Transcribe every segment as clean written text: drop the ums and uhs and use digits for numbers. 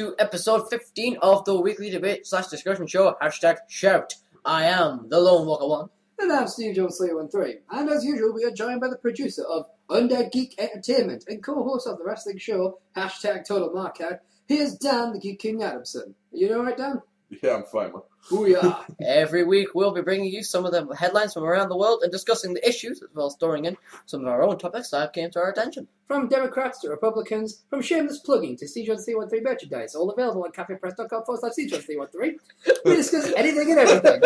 to episode 15 of the weekly debate / discussion show, #shout. I am the Lone Walker 1. And I'm Steve Jones 313. And as usual, we are joined by the producer of Undead Geek Entertainment and co-host of the wrestling show, #Total Market. Here's Dan, the Geek King Adamson. You alright, Dan? Yeah, I'm fine, man. Booyah. Every week we'll be bringing you some of the headlines from around the world and discussing the issues, as well as throwing in some of our own topics that came to our attention. From Democrats to Republicans, from shameless plugging to Steve Jones 313 merchandise, all available on cafepress.com/Steve Jones 313. We discuss anything and everything,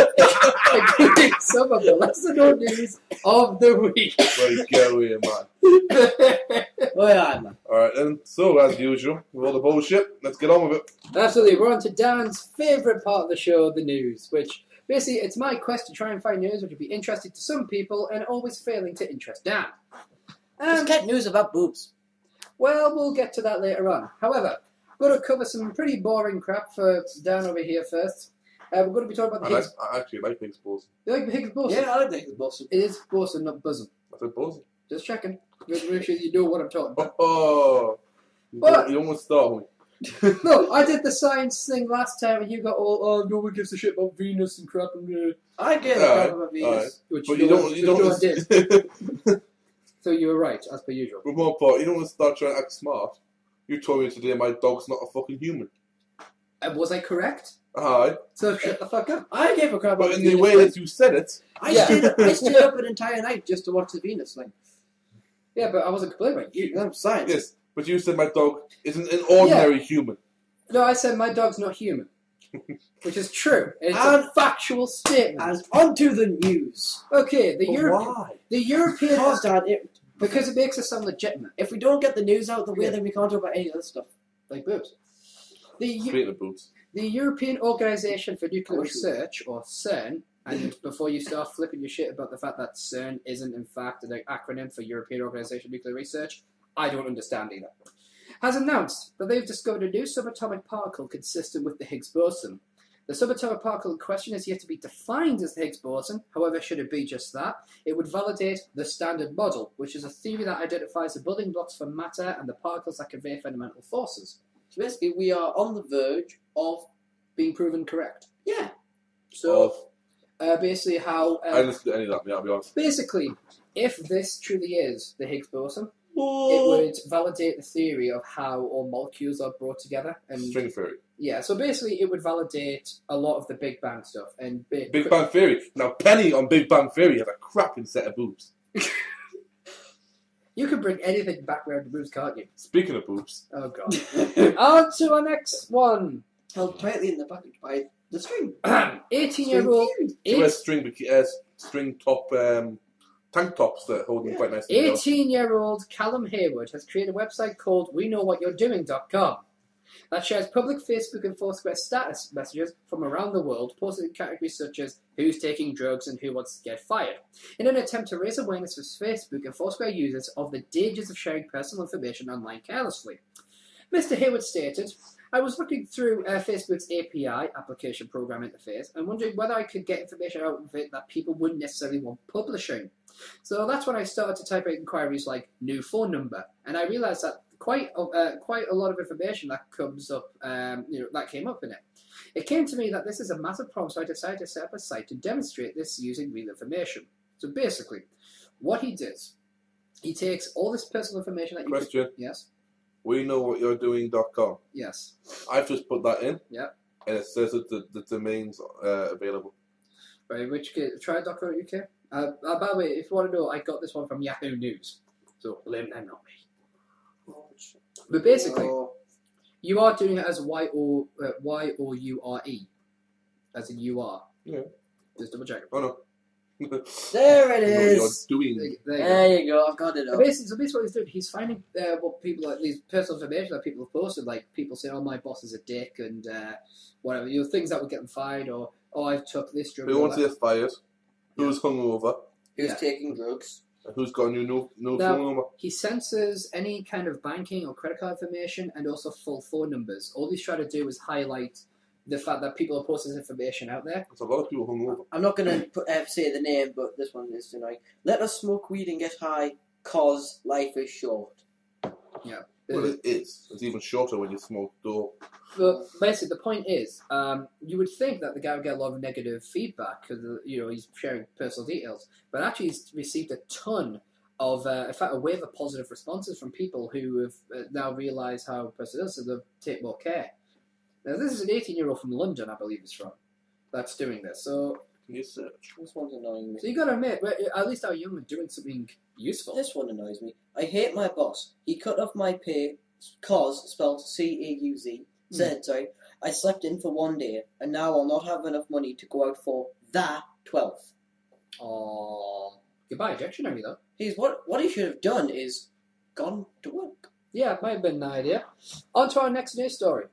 including some of the lesser known news of the week. Right, get away, man. Oh yeah, man. Alright, and so, as usual, with all the bullshit, let's get on with it. Absolutely, we're on to Dan's favourite part of the show, the news, which basically it's my quest to try and find news which would be interesting to some people and always failing to interest Dan. Just get news about boobs. Well, we'll get to that later on. However, we're going to cover some pretty boring crap for Dan over here first. We're going to be talking about the Higgs... I actually like Higgs Boson. You like the Higgs Boson? Yeah, I like the Higgs Boson. It is Boson, not Boson. I said Boson. Just checking. Just make sure you know what I'm talking about. Oh, you almost start me. No, I did the science thing last time and you got all, no one gives a shit about Venus and crap and... I get crap about Venus. Which but you don't did. So you were right, as per usual. With more part, you don't want to start trying to act smart. You told me today my dog's not a fucking human. Was I correct? Aye. So shut the fuck up. I gave a crap about But in Venus. the way that you said it... I stayed up an entire night just to watch the Venus thing. Yeah, but I wasn't complaining about you. I'm science. Yes, but you said my dog isn't an ordinary human. No, I said my dog's not human. Which is true. It's a factual statement. And onto the news. Okay, the Why? European... Because, Dad, Because it makes us sound legitimate. if we don't get the news out the way, then we can't talk about any other stuff. Like boobs. Speaking of boobs. The European Organisation for Nuclear Research, or CERN, and before you start flipping your shit about the fact that CERN isn't in fact an acronym for European Organisation for Nuclear Research, I don't understand either, has announced that they've discovered a new subatomic particle consistent with the Higgs boson. The subatomic particle in question is yet to be defined as the Higgs boson. However, should it be just that, it would validate the Standard Model, which is a theory that identifies the building blocks for matter and the particles that convey fundamental forces. So basically, we are on the verge of... Being proven correct. Yeah. So, Basically how... I didn't listen to any of that, yeah, I'll be honest. Basically, if this truly is the Higgs boson, it would validate the theory of how all molecules are brought together. And String theory. yeah, so basically it would validate a lot of the Big Bang stuff. And Big Bang Theory. Now, Penny on Big Bang Theory has a cracking set of boobs. You can bring anything back around the boobs, can't you? Speaking of boobs. Oh, God. On to our next one. held tightly in the package by the string. 18-year-old... She wears string top tank tops that hold them quite nicely. 18-year-old Callum Hayward has created a website called WeKnowWhatYou'reDoing.com that shares public Facebook and Foursquare status messages from around the world, posted in categories such as who's taking drugs and who wants to get fired, in an attempt to raise awareness for Facebook and Foursquare users of the dangers of sharing personal information online carelessly. Mr. Hayward stated, I was looking through Facebook's API, application program interface, and wondering whether I could get information out of it that people wouldn't necessarily want publishing. So that's when I started to type out inquiries like new phone number, and I realised that quite a lot of information that comes up, that came up in it. It came to me that this is a massive problem, so I decided to set up a site to demonstrate this using real information. So basically, what he does, he takes all this personal information that you Question. Yes. WeKnowWhatYou'reDoing.com. Yes. I've just put that in. Yeah. And it says that the domain's available. Right, try .co.uk. By the way, if you want to know, I got this one from Yahoo News. So blame them, not me. But basically, you are doing it as Y-O-U-R-E. As in you are. Yeah. Just double check. Oh no. There it is. You're doing. There you go. I've got it up. So basically what he's doing, he's finding what people, like these personal information that people have posted, like people saying, oh, my boss is a dick, and whatever, things that would get them fired, or, oh, I've took this drug. Who wants to get fired? Who's hungover? Who's taking drugs? Who's got a new phone number? He censors any kind of banking or credit card information and also full phone numbers. All he's trying to do is highlight the fact that people are posting this information out there. There's a lot of people hungover. I'm not going to say the name, but this one is tonight. Let us smoke weed and get high, cause life is short. Yeah. Well, it is. It's even shorter when you smoke door. But basically, the point is, you would think that the guy would get a lot of negative feedback because he's sharing personal details, but actually he's received a ton of, in fact, a wave of positive responses from people who have now realised how personal it is, so they'll take more care. Now, this is an 18-year-old from London, I believe, is from, that's doing this. So, Can you search? This one's annoying me. so you got to admit, at least our young are doing something useful. This one annoys me. I hate my boss. He cut off my pay, cause, spelled C-A-U-Z, said, sorry, I slept in for 1 day, and now I'll not have enough money to go out for the 12th. Oh, goodbye, dictionary though. What he should have done is gone to work. Yeah, it might have been an idea. On to our next news story.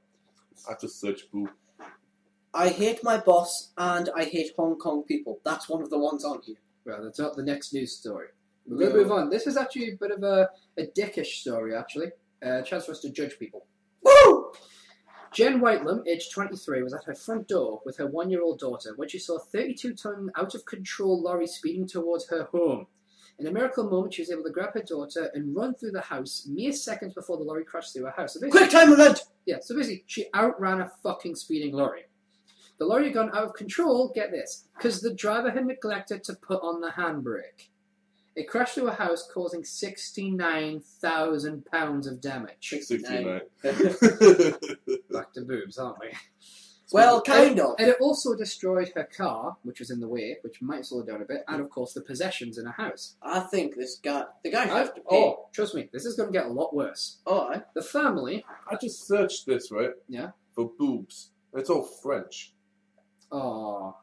I just searched boo. I hate my boss, and I hate Hong Kong people. That's one of the ones on here. Well, that's not the next news story. We're going to move on. This is actually a bit of a dickish story, actually. A chance for us to judge people. Woo! Jen Whitelam, aged 23, was at her front door with her 1-year-old daughter when she saw a 32-ton out-of-control lorry speeding towards her home. In a miracle moment, she was able to grab her daughter and run through the house mere seconds before the lorry crashed through her house. So Quick time event! yeah, so basically, she outran a fucking speeding lorry. The lorry had gone out of control, get this, because the driver had neglected to put on the handbrake. It crashed through a house, causing £69,000 of damage. 69. Back to boobs, aren't we? Well, kind of. And it also destroyed her car, which was in the way, which might slow down a bit, and of course the possessions in her house. I think the guy has to pay. Oh, trust me, this is going to get a lot worse. Oh, The family... I just searched this, right? Yeah? For boobs. It's all French. Oh.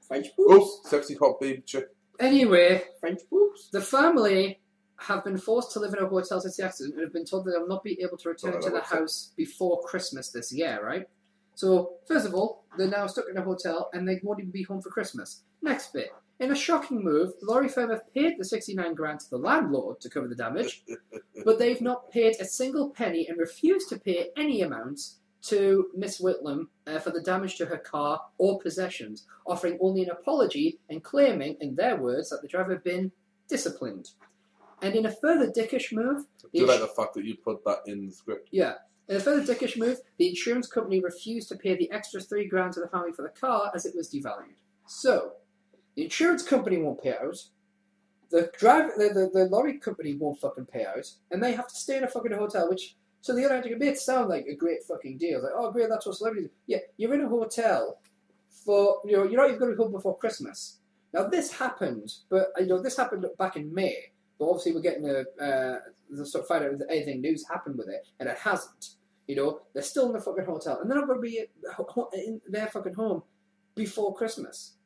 French boobs. Oh, sexy hot baby chick. Anyway, French boobs. the family have been forced to live in a hotel since the accident and have been told that they'll not be able to return to the house before Christmas this year, right? So, first of all, they're now stuck in a hotel and they won't even be home for Christmas. Next bit. In a shocking move, the lorry firm have paid the 69 grand to the landlord to cover the damage, but they've not paid a single penny and refused to pay any amounts to Miss Whitlam for the damage to her car or possessions, offering only an apology and claiming, in their words, that the driver had been disciplined. And in a further dickish move... I do like the fact that you put that in the script. Yeah. In a further dickish move, the insurance company refused to pay the extra 3 grand to the family for the car as it was devalued. So, the insurance company won't pay out, the lorry company won't fucking pay out, and they have to stay in a fucking hotel, which... So the other end, it may sound like a great fucking deal. Like, oh, great, that's what celebrities do. Yeah, you're in a hotel for, you're not even going to be home before Christmas. Now, this happened, but, this happened back in May. But obviously we're getting the sort of find out if anything news happened with it, and it hasn't. They're still in the fucking hotel, and they're not going to be in their fucking home before Christmas.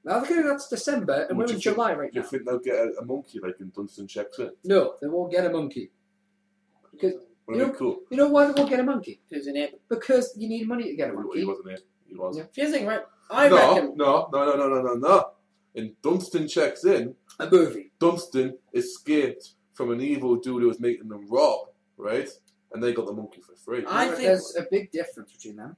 Now, I think that's December, and we're in July right now. Do you think they'll get a monkey like in Dunstan Checks In? No, they won't get a monkey. Because... Would be cool. You know why they won't get a monkey? Who's in it? Because you need money to get a monkey. He wasn't here. He was. Yeah. Fusing, right? I reckon. No. In Dunstan Checks In, A movie. Dunstan escaped from an evil dude who was making them rob, right? And they got the monkey for free. I think there's a big difference between them.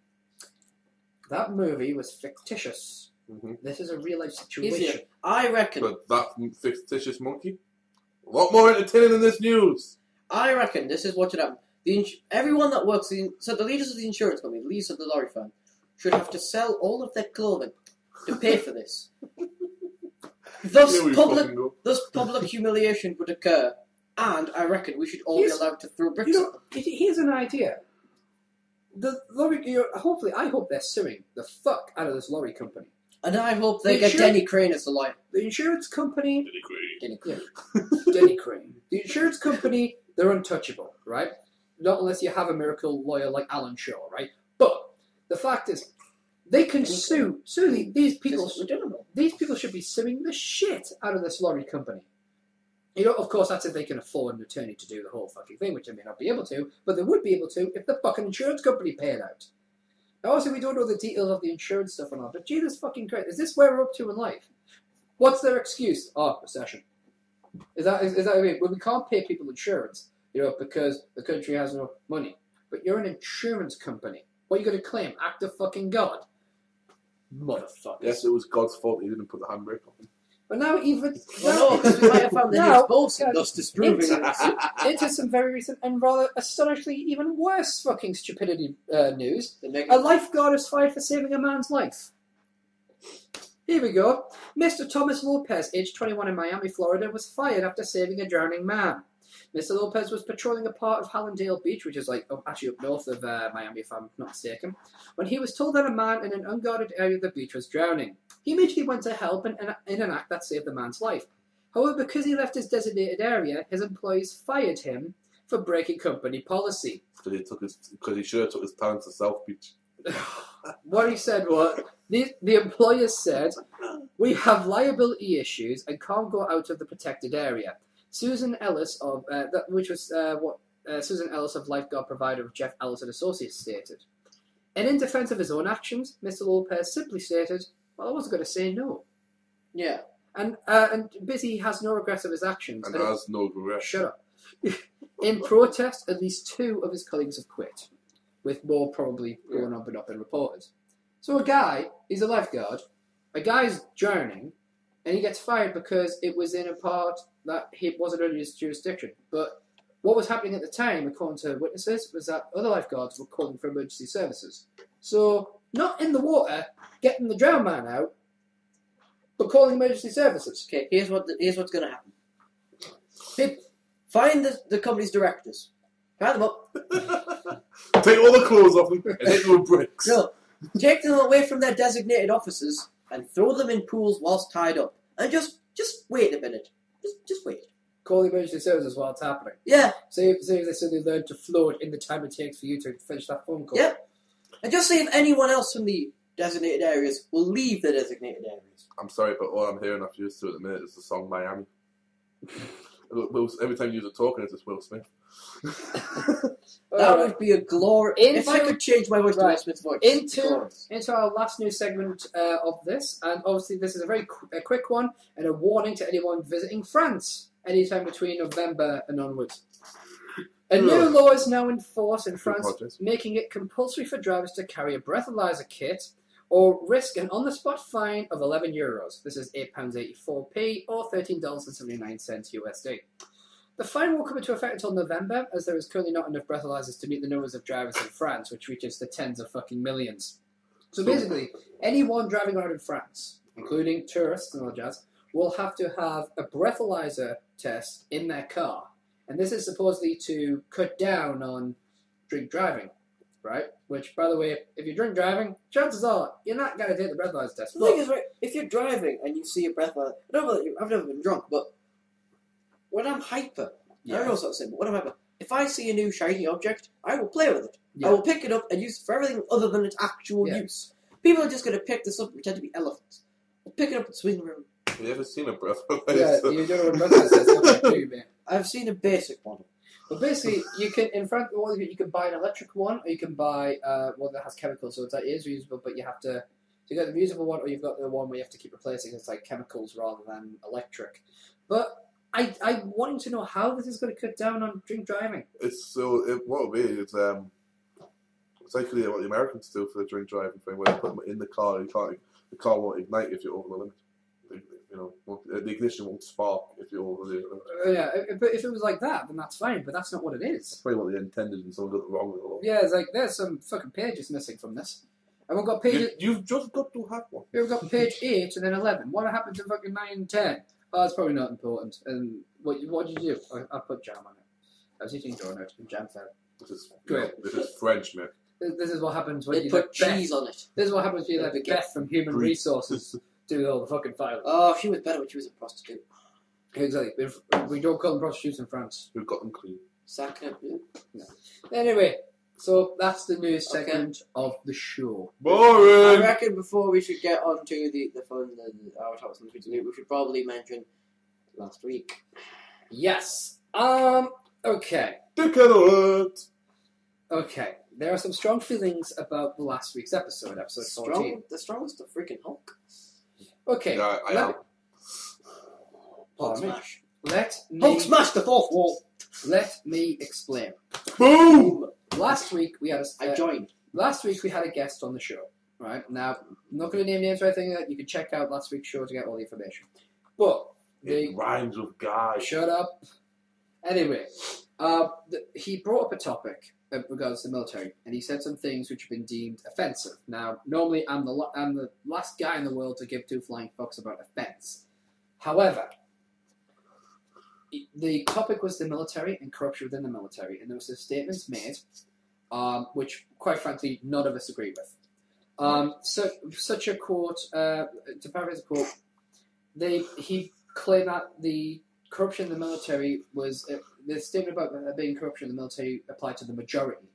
That movie was fictitious. Mm-hmm. This is a real life situation. I reckon. But that fictitious monkey, a lot more entertaining than this news. I reckon this is what should happen. Everyone that works so the leaders of the insurance company, the leaders of the lorry firm, should have to sell all of their clothing to pay for this. Thus, public humiliation would occur, and I reckon we should all be allowed to throw bricks at them. Here's an idea. The lorry, hopefully, I hope they're suing the fuck out of this lorry company. And I hope they get Denny Crane as the lawyer. The insurance company... Denny Crane. Denny Crane. The insurance company, they're untouchable, right? Not unless you have a miracle lawyer like Alan Shaw, right? But the fact is, they can sue these people. These people should be suing the shit out of this lorry company. Of course, that's if they can afford an attorney to do the whole fucking thing, which they may not be able to, but they would be able to if the fucking insurance company paid out. Now, obviously, we don't know the details of the insurance stuff and all, but gee, this fucking great. Is this where we're up to in life? What's their excuse? Oh, recession. Is that what I mean? Well, we can't pay people insurance, because the country has no money. But you're an insurance company. What are you going to claim? Act of fucking God? Motherfuckers. Yes, it was God's fault he didn't put the handbrake on. But now even Well, no, because we might have found the now- Higgs Boson, thus disproving it. into some very recent and rather astonishingly even worse fucking stupidity news. The A negative. lifeguard is fired for saving a man's life. Here we go. Mr. Thomas Lopez, aged 21 in Miami, Florida, was fired after saving a drowning man. Mr. Lopez was patrolling a part of Hallandale Beach, which is actually up north of Miami, if I'm not mistaken, when he was told that a man in an unguarded area of the beach was drowning. He immediately went to help in an act that saved the man's life. However, because he left his designated area, his employees fired him for breaking company policy. Because he should have took his talent to South Beach. What he said was, the employers said, "We have liability issues and can't go out of the protected area." Susan Ellis of Susan Ellis of lifeguard provider of Jeff Ellis and Associates stated. And in defence of his own actions, Mr. Lopez simply stated, "Well, I wasn't going to say no." Yeah. And basically, he has no regrets of his actions. And has no regret. Shut up. In protest, at least 2 of his colleagues have quit, with more probably going on but not been reported. So a guy, he's a lifeguard, a guy's drowning, and he gets fired because it was in a part that he wasn't under his jurisdiction. But what was happening at the time, according to witnesses, was that other lifeguards were calling for emergency services. So, not in the water, getting the drowned man out, but calling emergency services. Okay, here's what's going to happen. People, find the company's directors. Round them up. Take all the clothes off them and hit them with bricks. No, take them away from their designated offices and throw them in pools whilst tied up. And just wait a minute. Just wait. Call the emergency services while it's happening. Yeah. See if they suddenly learn to float in the time it takes for you to finish that phone call. Yep. And just see if anyone else from the designated areas will leave the designated areas. I'm sorry, but all I'm hearing after you two at the minute is the song Miami. Every time you're talking, it's just Will Smith. That would be a glory. If I Into- could change my voice to Will Smith's voice. Into our last news segment of this, and obviously this is a very quick one, and a warning to anyone visiting France anytime between November and onwards. A new law is now in force in France, making it compulsory for drivers to carry a breathalyser kit or risk an on-the-spot fine of €11. This is £8.84p or $13.79 USD. The fine will come into effect until November, as there is currently not enough breathalyzers to meet the numbers of drivers in France, which reaches the tens of fucking millions. So basically, anyone driving around in France, including tourists and all jazz, will have to have a breathalyzer test in their car. And this is supposedly to cut down on drink driving, right? Which, by the way, if you're drink driving, chances are you're not going to take the breathalyzer test. The thing is, right, if you're driving and you see a breathalyzer, I've never been drunk, but when I'm hyper, I don't know what to say, but when I'm hyper, if I see a new shiny object, I will play with it. Yeah. I will pick it up and use it for everything other than its actual use. People are just going to pick this up and pretend to be elephants. They'll pick it up and swing around. Have you ever seen a breathalyzer? Yeah, you don't know what breathalyzer is, okay, too, man. I've seen a basic one. But basically, you can you can buy an electric one, or you can buy one that has chemicals. So it is reusable, but you have to. So you got the reusable one, or you've got the one where you have to keep replacing. It's like chemicals rather than electric. But I'm wanting to know how this is going to cut down on drink driving. What it'll be is it's actually what the Americans do for the drink driving thing, where they put them in the car. The car won't ignite if you're over the limit. The ignition won't spark if you're over the limit. But if it was like that, then that's fine. But that's not what it is. That's probably what they intended, and someone got it wrong with the law. Yeah, it's like there's some fucking pages missing from this. And we've got page. You've just got to have one. We've got page 8 and then 11. What happened to fucking 9 and 10? Oh, it's probably not important. And what did you do? I put jam on it. I was eating donut and jam fell. This is Great. This is French, mate. This is what happens when They you put let cheese on it. This is what happens when you let Beth from Human Resources do all the fucking filing. Oh, she was better when she was a prostitute. Exactly. We don't call them prostitutes in France. We've got them clean. Sacre bleu. No. Anyway, so that's the news segment of the show. I Boring! reckon before we should get on to the fun and our topics we should probably mention last week. Yes. Okay. Dickhead alert! Okay. There are some strong feelings about the last week's episode 14. The strongest of freaking Hulk. Okay. Yeah, I am. Hulk Pardon me. smash. Let Hulk smash the fourth wall. me explain. Boom! Last week we had I joined. Last week we had a guest on the show. Right now, I'm not going to name names or anything. You can check out last week's show to get all the information. But It rhymes with guy. shut up. Anyway, he brought up a topic in regards to the military, and he said some things which have been deemed offensive. Now, normally I'm the last guy in the world to give two flying fucks about offence. However, the topic was the military and corruption within the military, and there were some statements made, which, quite frankly, none of us agree with. So, such a quote, to paraphrase a quote, he claimed that the corruption in the military was the statement about there being corruption in the military applied to the majority.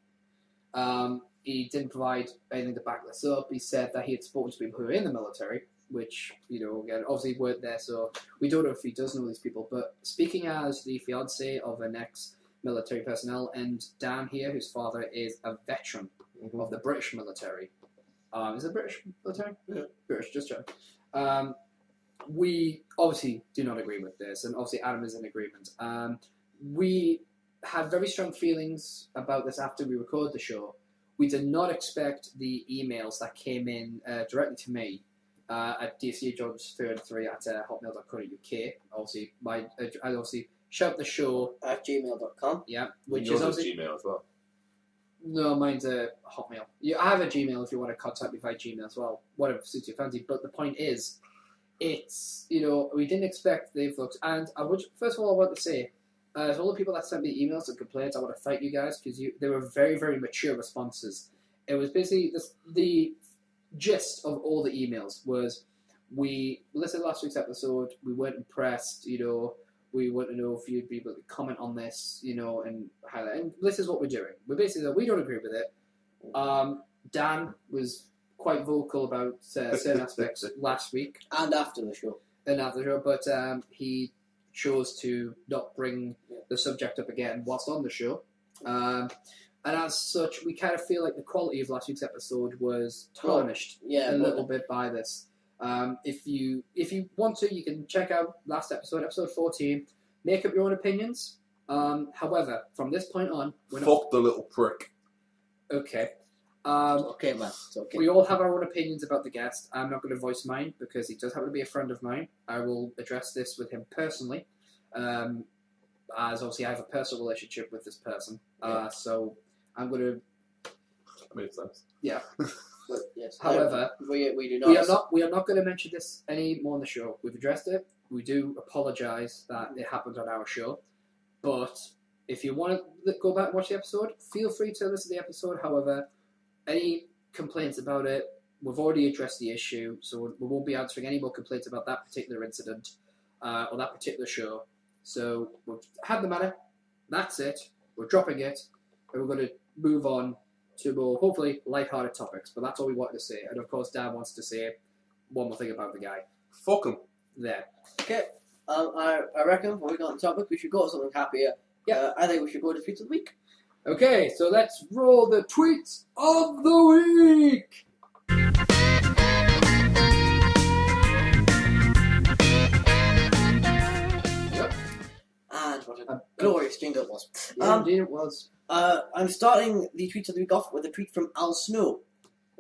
He didn't provide anything to back this up. He said that he had spoken to people who were in the military, which, again, obviously weren't there, so we don't know if he does know these people. But speaking as the fiance of an ex-military personnel, and Dan here, whose father is a veteran of the British military. Is it British military? Yeah. British, just checking. We obviously do not agree with this, and obviously Adam is in agreement. We had very strong feelings about this after we recorded the show. We did not expect the emails that came in directly to me at dcageorge33@hotmail.co.uk. Obviously, I obviously shout the show at gmail.com. Yeah, which Yours is obviously Gmail as well. No, mine's a Hotmail. I have a Gmail if you want to contact me via Gmail as well. Whatever suits your fancy. But the point is, it's, we didn't expect the influx. And first of all, I want to say, to all the people that sent me emails and complaints, I want to thank you guys because they were very, very mature responses. It was basically the gist of all the emails was we listened to last week's episode, we weren't impressed, we want to know if you'd be able to comment on this, and highlight. And this is what we're doing. We're basically we don't agree with it. Dan was quite vocal about certain aspects last week And after the show. But he chose to not bring the subject up again whilst on the show. And as such, we kind of feel like the quality of last week's episode was tarnished a little bit by this. If you want to, you can check out last episode 14. Make up your own opinions. However, from this point on, we're not... Fuck the little prick. Okay. Okay, man. It's okay. We all have our own opinions about the guest. I'm not going to voice mine because he does happen to be a friend of mine. I will address this with him personally, as obviously I have a personal relationship with this person. So I'm going to... That makes sense. Yeah. But, yes. However, we do not. We are not going to mention this any more on the show. We've addressed it. We do apologise that it happened on our show. But if you want to go back and watch the episode, feel free to listen to the episode. However, any complaints about it, we've already addressed the issue, so we won't be answering any more complaints about that particular incident or that particular show. So we've had the matter. That's it. We're dropping it, and we're going to move on to more, hopefully, light-hearted topics. But that's all we wanted to say. And of course, Dan wants to say one more thing about the guy. Fuck him. There. Okay. I reckon when we got on the topic, we should go to something happier. Yeah. I think we should go to Tweets of the Week. Okay, so let's roll the tweets of the week. Yep. And what a glorious jingle it was. Yeah, indeed it was. I'm starting the Tweets of the Week off with a tweet from Al Snow.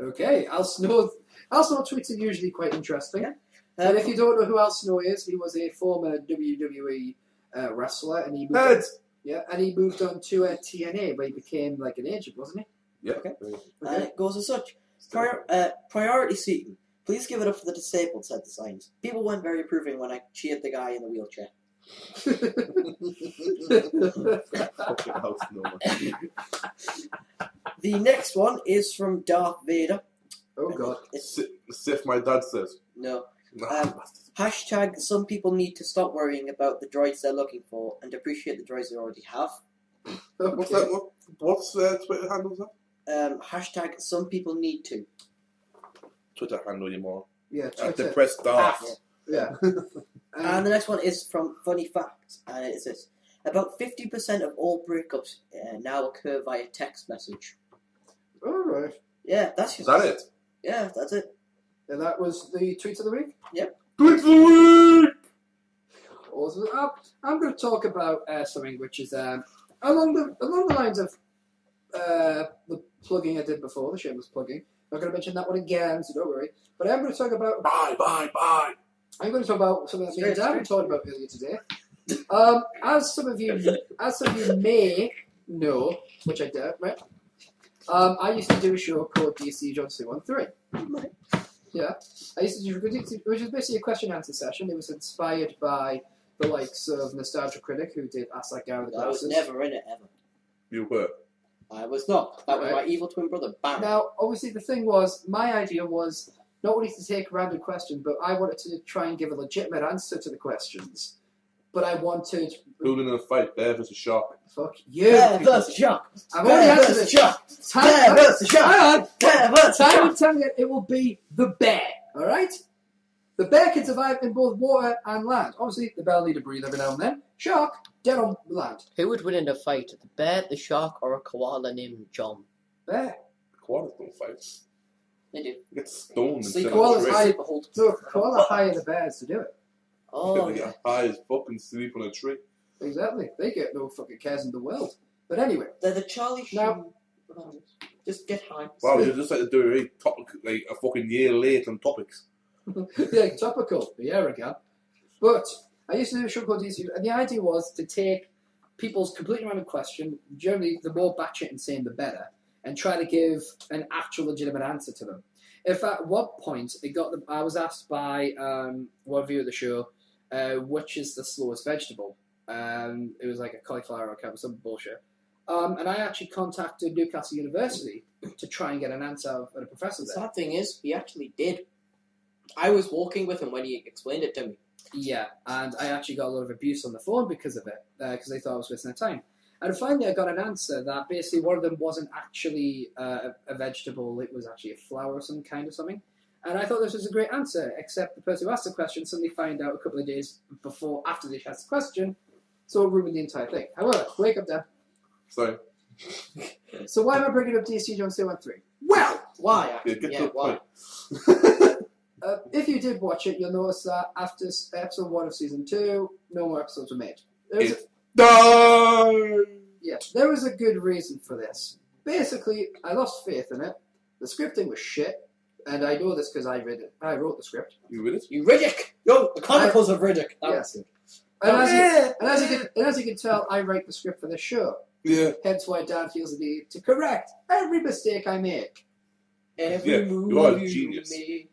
Okay, Al Snow tweets are usually quite interesting. Yeah. And if you don't know who Al Snow is, he was a former WWE wrestler, and he moved on to TNA, where he became like an agent, wasn't he? Yeah. Okay. And it goes as such. Priority seating. Please give it up for the disabled, said the signs. People weren't very approving when I cheered the guy in the wheelchair. Fucking house no man. The next one is from Darth Vader. Oh god. Sif, my dad says. No. Nah, Hashtag some people need to stop worrying about the droids they're looking for and appreciate the droids they already have. What's that? What's Twitter handle? Hashtag some people need to. Twitter handle you more. Yeah, At the press Darth. Yeah. And the next one is from Funny Facts, and it's this. About 50% of all breakups now occur via text message. Alright. Yeah, that's Is that it? Yeah, that's it. And that was the tweet of the week? Yep. Tweet of the week! Awesome. I'm going to talk about something which is along the lines of the plugging I did before, the shameless plugging. I'm not going to mention that one again, so don't worry. But I'm going to talk about... Bye. I'm going to talk about something that me and Dan were talking about earlier today. As some of you may know, which I don't, right? I used to do a show called DC John 213. Yeah, I used to do, which is basically a question and answer session. It was inspired by the likes of Nostalgia Critic, who did Ask That Guy with the Glasses. I was never in it ever. You were. I was not. That was my evil twin brother, Barry. Now, obviously, the thing was, my idea was not only to take random questions, but I wanted to try and give a legitimate answer to the questions. But I wanted... Who's in a fight? Bear versus shark. Fuck you. Bear versus shark. I've already answered this. Bear versus shark. Hang on. Bear versus shark. Time will tell you it will be the bear, alright? The bear can survive in both water and land. Obviously, the bear will need to breathe every now and then. Shark, dead on land. Who would win in a fight? The bear, the shark, or a koala named John? Bear. Koalas don't fight. They do. They get stoned See, instead koalas of hide- straight. No, koala hire the bears to do it. Oh, They get high as fucking sleep on a tree. Exactly. They get no fucking cares in the world. But anyway. they're the Charlie Now- Sheen. Just get high. Wow, you just like to do a topic, like a fucking year late on topics. Yeah, topical. Yeah, again. But I used to do a show called DC, and the idea was to take people's completely random question, generally the more batshit insane the better, and try to give an actual legitimate answer to them. If at one point I was asked by one viewer of the show, which is the slowest vegetable. It was like a cauliflower or some bullshit. And I actually contacted Newcastle University to try and get an answer out of a professor The there. sad thing is, he actually did. I was walking with him when he explained it to me. Yeah, and I actually got a lot of abuse on the phone because of it, because they thought I was wasting their time. And finally I got an answer that basically one of them wasn't actually a vegetable, it was actually a flower of some kind or something. And I thought this was a great answer, except the person who asked the question suddenly found out a couple of days after they asked the question, so it ruined the entire thing. However, wake up there. Sorry. So why am I bringing up DSG John 213? Well! Why? Yeah, get to the why? point. If you did watch it, you'll notice that after episode 1 of season 2, no more episodes were made. There was a good reason for this. Basically, I lost faith in it. The scripting was shit, and I know this because I read it. I wrote the script. You read it? You Riddick! No, the Chronicles of Riddick. That was good. And as you can tell, I write the script for this show. Yeah. Hence why Dan feels the need to correct every mistake I make. Every move you are a you genius. made.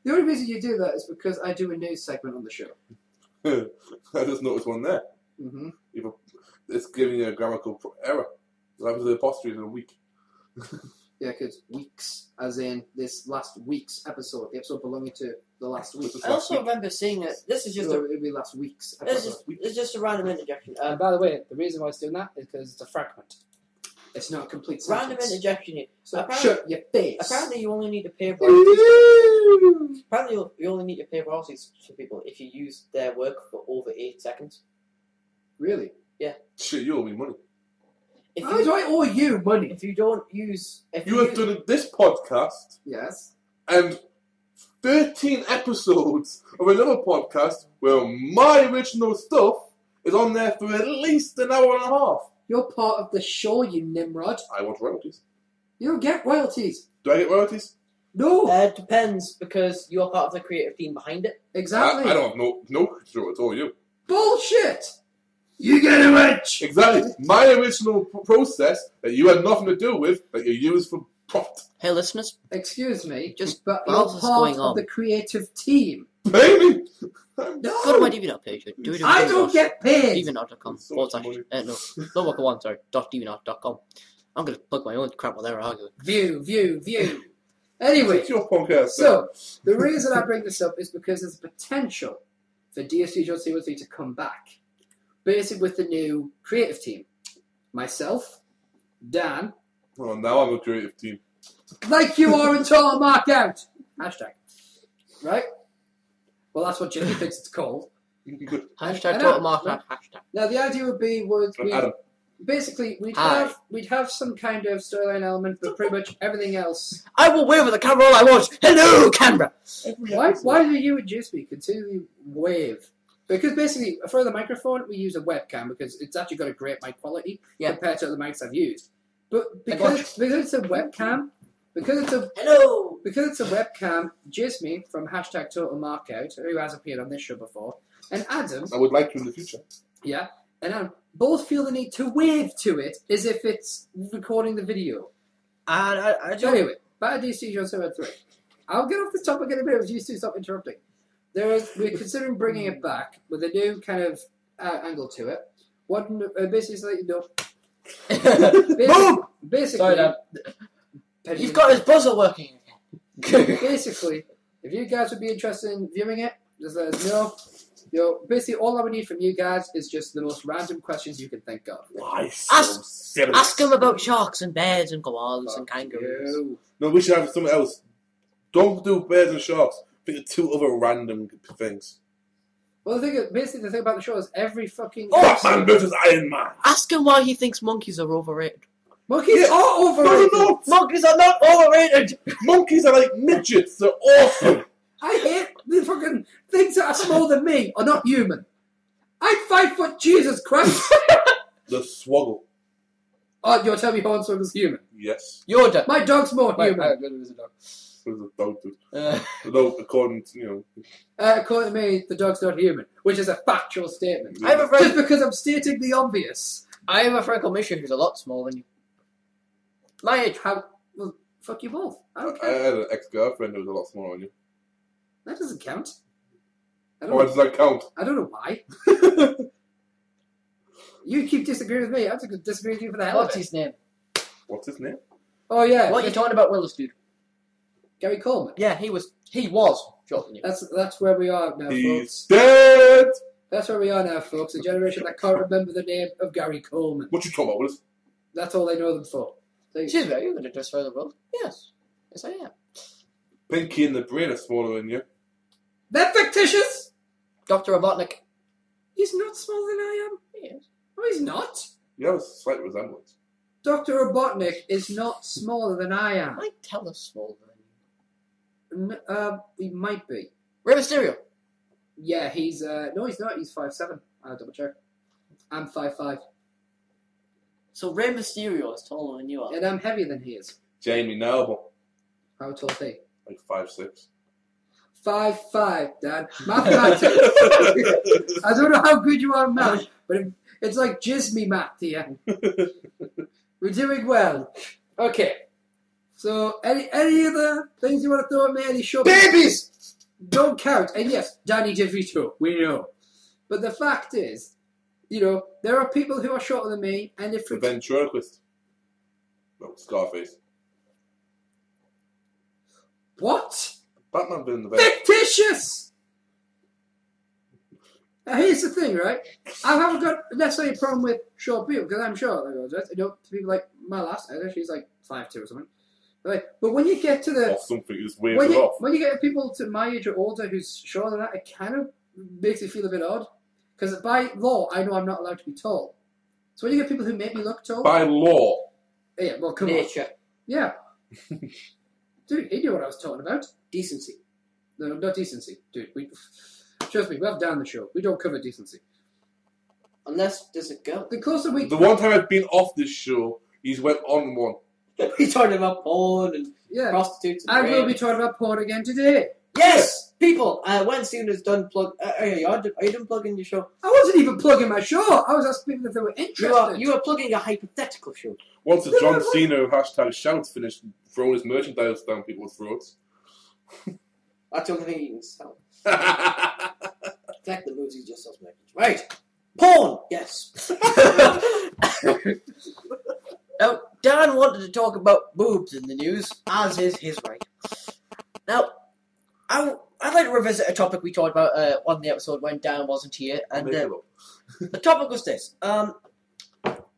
The only reason you do that is because I do a news segment on the show. I just noticed one there. Mm-hmm. It's giving you a grammatical error. What happens to the apostrophe in a week? Yeah, because weeks, as in this last week's episode, the episode belonging to the last week. I also remember seeing it. This is just So it'll be last week's episode. it's just a random interjection. And by the way, the reason why it's doing that is because it's a fragment. It's not a complete sentence. Random interjection here. So shut your face. Apparently, you only need to pay royalties. Apparently, you only need to pay royalties to people if you use their work for over 8 seconds. Really? Shit, you owe me money. How do I owe you money? If you don't use... You have done this podcast Yes. and 13 episodes of another podcast where my original stuff is on there for at least an hour and a half. You're part of the show, you Nimrod. I want royalties. You don't get royalties. Do I get royalties? No. It depends, because you're part of the creative team behind it. Exactly. I don't have no control. It's all you. Bullshit. You get a wrench. Exactly. My original process that you had nothing to do with, that you use for profit. Hey, listeners. Excuse me, Just but what you're else is part going of on? the creative team. Pay me! Go to my DeviantArt page. I don't get paid. DeviantArt.com. So much money. No, not go on, sorry. .deviantart.com. I'm going to plug my own crap while they're arguing. View. Anyway, It's your podcast. so the reason I bring this up is because there's potential for DSG John 213 to come back. Basically with the new creative team. Myself, Dan, Oh, now I'm a creative team. like you are until I mark out. Hashtag. Right? Well, that's what Jimmy thinks it's called. Hashtag total market. Hashtag. Now, the idea would be, Adam. basically, we'd Hi. have some kind of storyline element, but pretty much everything else. I will wave at the camera all I want. Hello, camera. Why do you and Juicy continually wave? Because basically, for the microphone, we use a webcam because it's actually got a great mic quality Yeah. compared to other mics I've used. But because it's a webcam, Because it's a Hello! Because it's a webcam, Jisme from hashtag Total Markout, who has appeared on this show before, and Adam, I would like to in the future. yeah, and Adam, both feel the need to wave to it as if it's recording the video. And I So anyway, bad DC John 73. I'll get off this topic in a bit if you two stop interrupting. We're considering bringing it back with a new kind of angle to it. What basically is like, Boom! Basically, Sorry, Dad. Penny- You've got his buzzer working again. Basically, if you guys would be interested in viewing it, just let us know. Basically, all I would need from you guys is just the most random questions you can think of. Why Ask him about sharks and bears and koalas and kangaroos. You. No, we should have something else. Don't do bears and sharks. Think of 2 other random things. Well, the thing about the show is every fucking Batman versus Iron Man. Ask him why he thinks monkeys are overrated. monkeys are overrated. No, Monkeys are not overrated! monkeys are like midgets. They're awesome. I hate the fucking things that are smaller than me are not human. I'm 5 foot, Jesus Christ! The swoggle. Oh, you're telling me Hornswoggle's human? Yes. Yoda. My dog's more Wait, human. Yoda is a dog. There's a dog too. No, according to, According to me, the dog's not human, which is a factual statement. I have a Just friend. because I'm stating the obvious. I have a friend called Misha who's a lot smaller than you. My age. How? Well, fuck you both. I don't I care. had an ex-girlfriend who was a lot smaller than you. That doesn't count. Why does that count? I don't know why. You keep disagreeing with me. I have to disagree with you for the hell What's of it. his name? What's his name? Oh yeah. What are you talking about, Willis, dude? Gary Coleman. Yeah, he was shorter than you. That's where we are now, He's folks. dead! That's where we are now, folks. A generation that can't remember the name of Gary Coleman. What you talking about, Willis? That's all they know them for. So, Excuse me, are you going to destroy the world? Yes. Yes, I am. Pinky and the brain are smaller than you. they're fictitious! Dr. Robotnik. He's not smaller than I am. He is. No, he's not. You have a slight resemblance. Dr. Robotnik is not smaller than I am. I tell us smaller than you. He might be. Rey Mysterio. Yeah, he's no, he's not. He's 5'7". I'll double check. I'm 5'5", So Rey Mysterio is taller than you are. and I'm heavier than he is. Jamie Noble, How tall is he? like 5'6". 5'5", Dad. Mathematics. I don't know how good you are in math, but it's like Jisme math here. We're doing well. Okay. So, any other things you want to throw at me? Any show? Babies! Don't count. And yes, Danny DeVito, we know. But the fact is, there are people who are shorter than me, and if The ventriloquist. No, Scarface. what? Batman been in the ventriloquist. Fictitious! Now, here's the thing, right? I haven't got necessarily a problem with short people, because I'm short. To people like my last editor, she's like 5'2" or something. But when you get to the... Or something, you just wave it off. When you get people to my age or older who's shorter than that, it kind of makes me feel a bit odd. Because by law, I know I'm not allowed to be tall. So when you get people who make me look tall... By law. Yeah, well, come Nature. on. Yeah. Dude, he knew what I was talking about. Decency. No, not decency. Dude, trust me, we have down the show. We don't cover decency. Unless there's a girl. The closer we... The one time I've been off this show, he's went on one. He's talking about porn and Yeah. prostitutes and I will be rape. talking about porn again today. Yes! People, when Suna's done plug... are you done plugging your show? I wasn't even plugging my show. I was asking people if they were interested. You are plugging a hypothetical show. Once the John Cena hashtag shouts finished throwing his merchandise down people's throats. That's the only thing you can sell. In fact, the movies just sells merchandise. Right. Porn! Yes. Now, Dan wanted to talk about boobs in the news, as is his right. Now, I'd like to revisit a topic we talked about on the episode when Dan wasn't here, and the topic was this.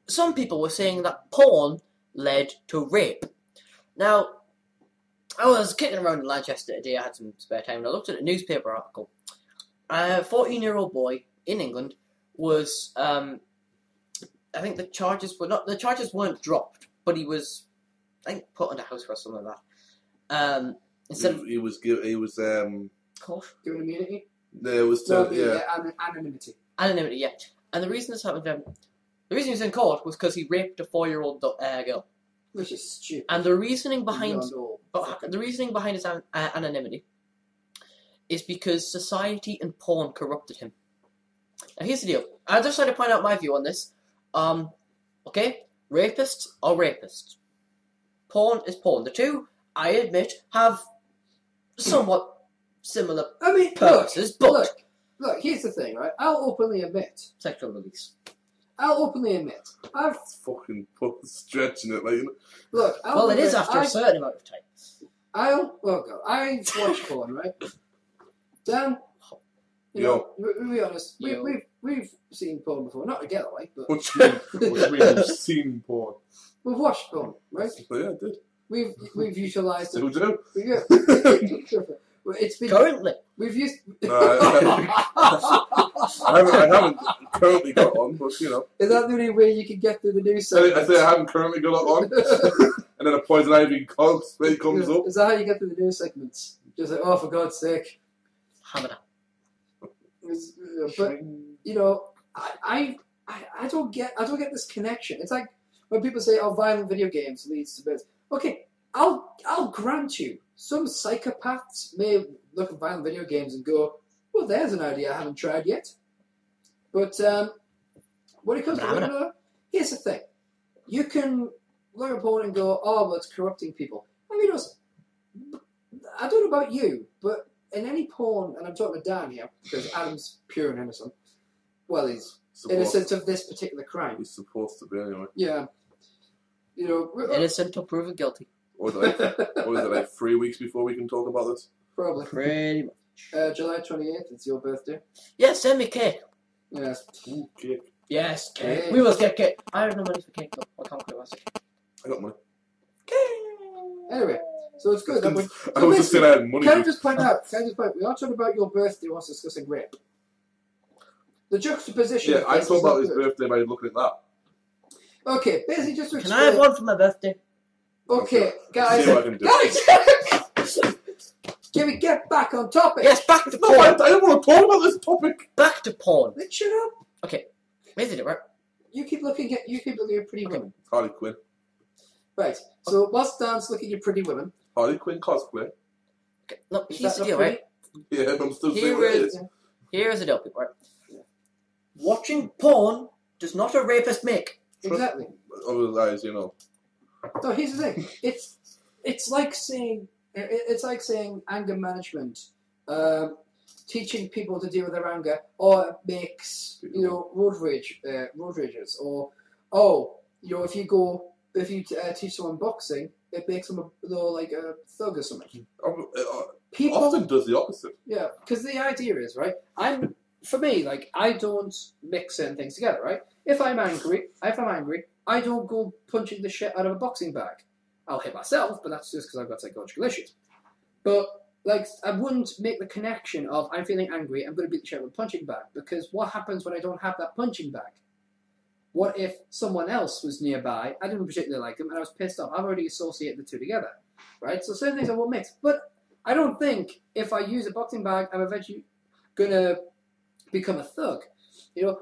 Some people were saying that porn led to rape. Now, I was kicking around in Manchester today, I had some spare time, and I looked at a newspaper article. A 14-year-old boy in England was, I think the charges weren't dropped, but he was, I think, put under house arrest or something like that. Instead of... He was Caught. Given immunity? There was Anonymity. Anonymity, yeah. And the reason this happened to him, the reason he was in court was because he raped a 4-year-old girl. Which is stupid. And the reasoning behind Beyond all his anonymity is because society and porn corrupted him. Now here's the deal. I just like to point out my view on this. Okay, rapists are rapists. Porn is porn. The two, I admit, have somewhat similar purposes, but look, here's the thing, right? I'll openly admit. Sexual release. I'll openly admit. I've fucking stretching it, like, you know. Look, it is after a certain amount of time. I watch porn, right? Dan, you know, we'll be honest. We've seen porn before, not together, like, but What do you mean you've seen porn? we've watched porn, right? Oh, yeah, I did. We've utilised Still it. do. Yeah. It's been Currently. we've used. No, I haven't currently got on, but you know. Is that the only way you can get through the news? I say I haven't currently got it on, and then a poison ivy comes up. Is that how you get through the news segments? Just like, oh, for God's sake. Hammer. But you know, I don't get this connection. It's like when people say, "Oh, violent video games leads to this." Okay, I'll grant you, some psychopaths may look at violent video games and go, "Well, there's an idea I haven't tried yet." But when it comes to porn, here's the thing: you can look at porn and go, "Oh, well, it's corrupting people." I mean, I don't know about you, but in any porn, and I'm talking to Dan here because Adam's pure and innocent. Well, he's innocent of this particular crime. He's supposed to be anyway. Yeah. You know, innocent till proven guilty. Or is it like 3 weeks before we can talk about this? Probably. Pretty much. July 28th, it's your birthday. Yes, send me cake. Yes. Ooh, cake. Yes, cake. Cake. We will get cake. I have no money for cake though. I can't quit myself. I got money. Anyway, so it's good. I was just saying I had money. Can I just point out, we are talking about your birthday whilst discussing rape. The juxtaposition. Yeah, I thought about his birthday by looking at that. Okay, basically just to explain. Can I have one for my birthday? Okay, guys. See what I can do. Can we get back on topic? Yes, back to No, porn. I don't want to talk about this topic. Back to porn. Let's shut up. Okay, is it right? You keep looking at pretty women. Harley Quinn. Right. So whilst Dan's looking at pretty women. Harley Quinn cosplay. Okay, no, Is here's that the deal, not right? Yeah, but I'm still saying Here what it is is. here is the deal, people. Right? Watching porn does not a rapist make. Exactly. Otherwise, you know. No, here's the thing. It's like saying anger management, teaching people to deal with their anger, or it makes road rages, or if you teach someone boxing, it makes them like a thug or something. People Often does the opposite. Yeah, because the idea is right. I don't mix certain things together. Right. If I'm angry, I don't go punching the shit out of a boxing bag. I'll hit myself, but that's just because I've got psychological issues. But like, I wouldn't make the connection of I'm feeling angry, I'm going to beat the shit out of a punching bag, because what happens when I don't have that punching bag? What if someone else was nearby? I didn't particularly like them, and I was pissed off. I've already associated the two together, right? So certain things I won't mix. But I don't think if I use a boxing bag, I'm eventually going to become a thug.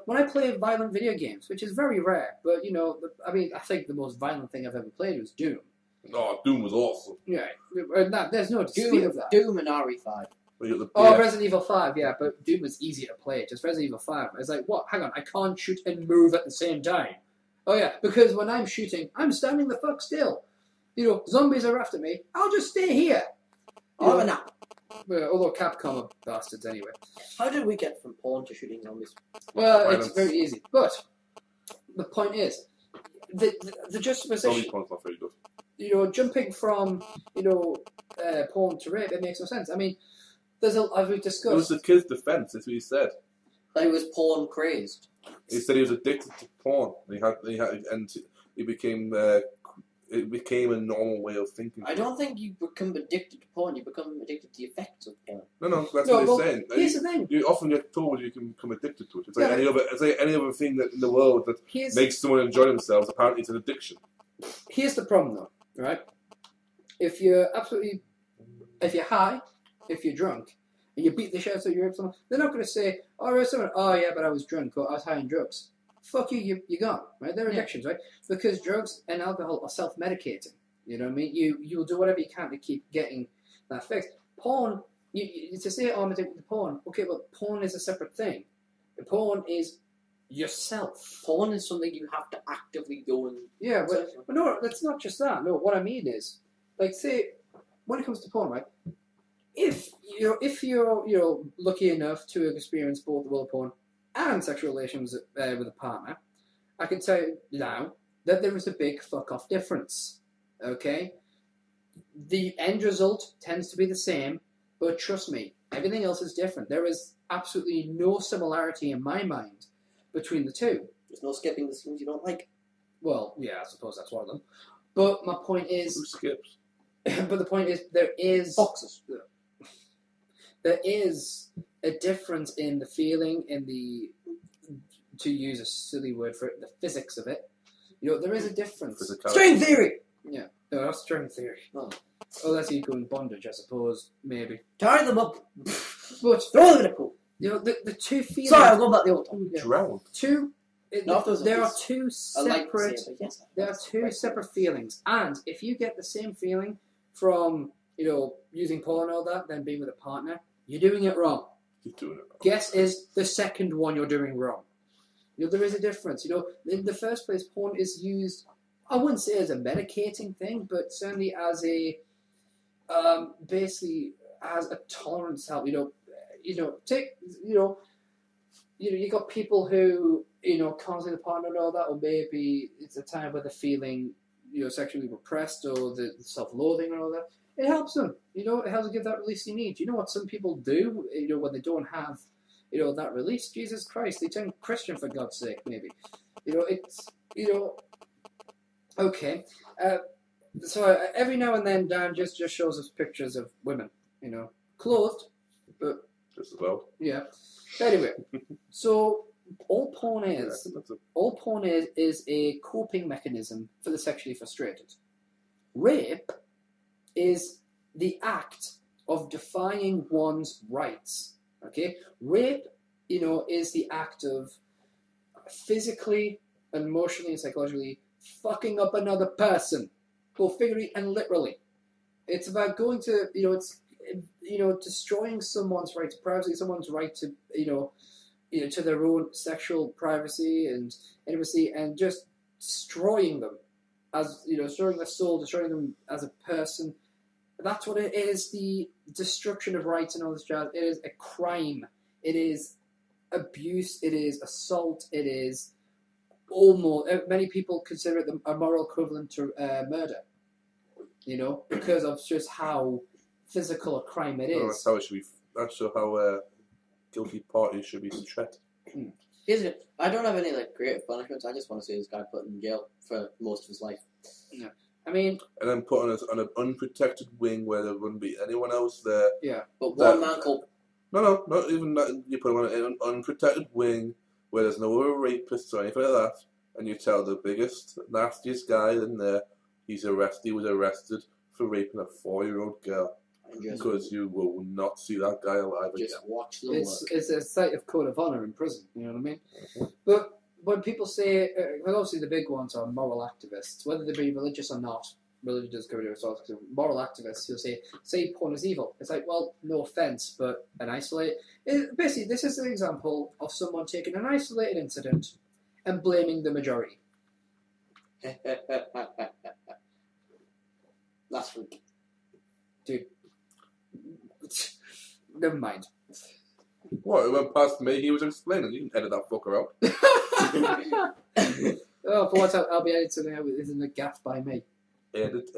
When I play violent video games, which is very rare, but I think the most violent thing I've ever played was Doom. Oh, Doom was awesome. Yeah, there's no dispute of that. Doom and RE5. Resident Evil 5, yeah, but Doom was easier to play. Just Resident Evil 5. It's like, what? Hang on, I can't shoot and move at the same time. Oh yeah, because when I'm shooting, I'm standing the fuck still. Zombies are after me. I'll just stay here. Although Capcom are bastards anyway. How did we get from porn to shooting zombies? Well, Violence. It's very easy. But the point is, the juxtaposition. Zombie porn's not very good. Jumping from porn to rape, it makes no sense. I mean, as we've discussed, It was the kid's defense. That's what he said. That he was porn crazed. He said he was addicted to porn. He became. It became a normal way of thinking. I don't think you become addicted to porn. You become addicted to the effects of porn. No, that's what he's saying. Here's the thing. You often get told you can become addicted to it. It's like any other thing that in the world that makes someone enjoy themselves. Apparently, it's an addiction. Here's the problem, though. Right? If you're high, if you're drunk, and you beat the shit out of your someone, they're not going to say, "Oh, someone, oh yeah, but I was drunk or I was high on drugs." fuck you, you're gone, right? They're Yeah. addictions, right? Because drugs and alcohol are self-medicating. You know what I mean? You'll do whatever you can to keep getting that fixed. Porn, you to say, oh, I'm addicted to porn. Okay, well, porn is a separate thing. Porn is yourself. Porn is something you have to actively go and... Yeah, but no, that's not just that. No, what I mean is, like, say, when it comes to porn, right? If you're lucky enough to experience both the world of porn and sexual relations with a partner, I can tell you now that there is a big fuck off difference. Okay, the end result tends to be the same, but trust me, everything else is different. There is absolutely no similarity in my mind between the two. There's no skipping the scenes you don't like. Well, yeah, I suppose that's one of them. But my point Who is, skips? but the point is, there is a difference in the feeling, in the, to use a silly word for it, the physics of it. You know, there is a difference. String theory! Yeah, no, that's string theory. Oh. Oh, that's equal in bondage, I suppose, maybe. Tie them up. But Throw them in a pool. you know, the two feelings. Sorry, I'll go back the old time. Yeah. Drowned. There are two I like to say separate. it, but yes, There are two separate feelings, and if you get the same feeling from using porn and all that, then being with a partner, you're doing it wrong. You're doing it wrong. Guess is the second one you're doing wrong. There is a difference. In the first place, porn is used, I wouldn't say as a medicating thing, but certainly as a basically as a tolerance help. You got people who can't see the partner and all that, or maybe it's a time where they're feeling sexually repressed or the self-loathing and all that. It helps them. It helps them give that release they need. You know what some people do? When they don't have that release. Jesus Christ, they turn Christian for God's sake. Maybe. Okay. So every now and then, Dan just shows us pictures of women, clothed, but Just as well. yeah. Anyway, so all porn is a coping mechanism for the sexually frustrated. Rape is the act of defying one's rights. Okay, rape, is the act of physically, emotionally, and psychologically fucking up another person, both figuratively and literally. It's about going to, destroying someone's right to privacy, someone's right to, to their own sexual privacy and intimacy, and just destroying them as, destroying their soul, destroying them as a person. That's what it is, the destruction of rights and all this jazz. It is a crime. It is abuse. It is assault. It is almost, many people consider it a moral equivalent to murder, because of just how physical a crime it is. That's how it should be. That's how guilty parties should be treated. I don't have any creative punishments. I just want to see this guy put in jail for most of his life. Yeah. I mean, and then put on an unprotected wing where there wouldn't be anyone else there. Yeah, but one man called. No, not even that. You put him on an unprotected wing where there's no other rapists or anything like that, and you tell the biggest, nastiest guy in there he was arrested for raping a 4-year-old girl. Because you will not see that guy alive again. Just watch them work. It's a site of code of honour in prison, you know what I mean? But when people say, obviously the big ones are moral activists, whether they be religious or not, religion does cover it, moral activists who'll say porn is evil. It's like, well, no offence, but basically this is an example of someone taking an isolated incident and blaming the majority. Last week. Dude. Never mind. What? It went past me. He was explaining. You can edit that fucker out. Oh, for once I'll be editing it. Isn't a gaff by me. Edit.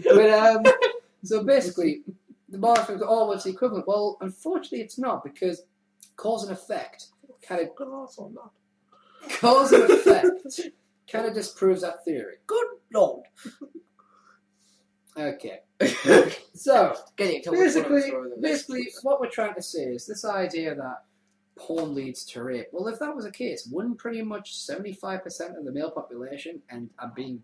But so basically, the marketing all what's the equivalent. Well, unfortunately, it's not, because cause and effect kind of disproves that theory. Good Lord. Okay. So basically, basically, what we're trying to say is this idea that porn leads to rape. Well, if that was the case, wouldn't pretty much 75% of the male population, and I'm being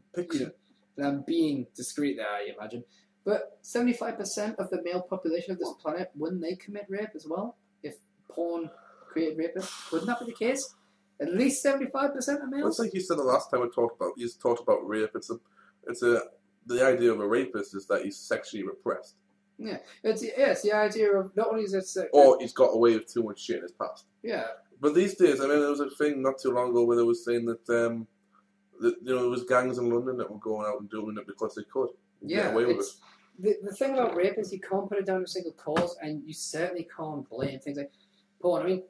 discreet there, I imagine, but 75% of the male population of this planet, wouldn't they commit rape as well? If porn created rapists. Wouldn't that be the case? At least 75% of Well, males? it's like you said the last time you talked about rape. The idea of a rapist is that he's sexually repressed. Yeah. It's the idea of not only is it Or he's got away with too much shit in his past. yeah. But these days, I mean, there was a thing not too long ago where they were saying that, there was gangs in London that were going out and doing it because they could. Yeah. Get away with it. The thing about rape is you can't put it down to a single cause, and you certainly can't blame things like porn. I mean,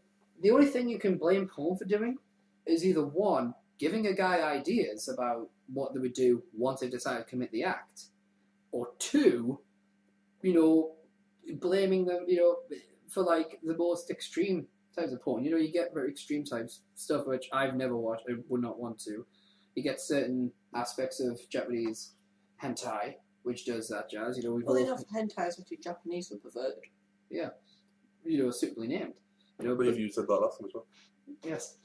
the only thing you can blame porn for doing is either one, giving a guy ideas about what they would do once they decide to commit the act, or two, blaming them, for like the most extreme types of porn. You get very extreme types stuff which I've never watched. I would not want to. You get certain aspects of Japanese hentai which does that jazz. Well, enough hentais which are Japanese were perverted. Yeah, suitably named. I believe you said that last time as well. Yes.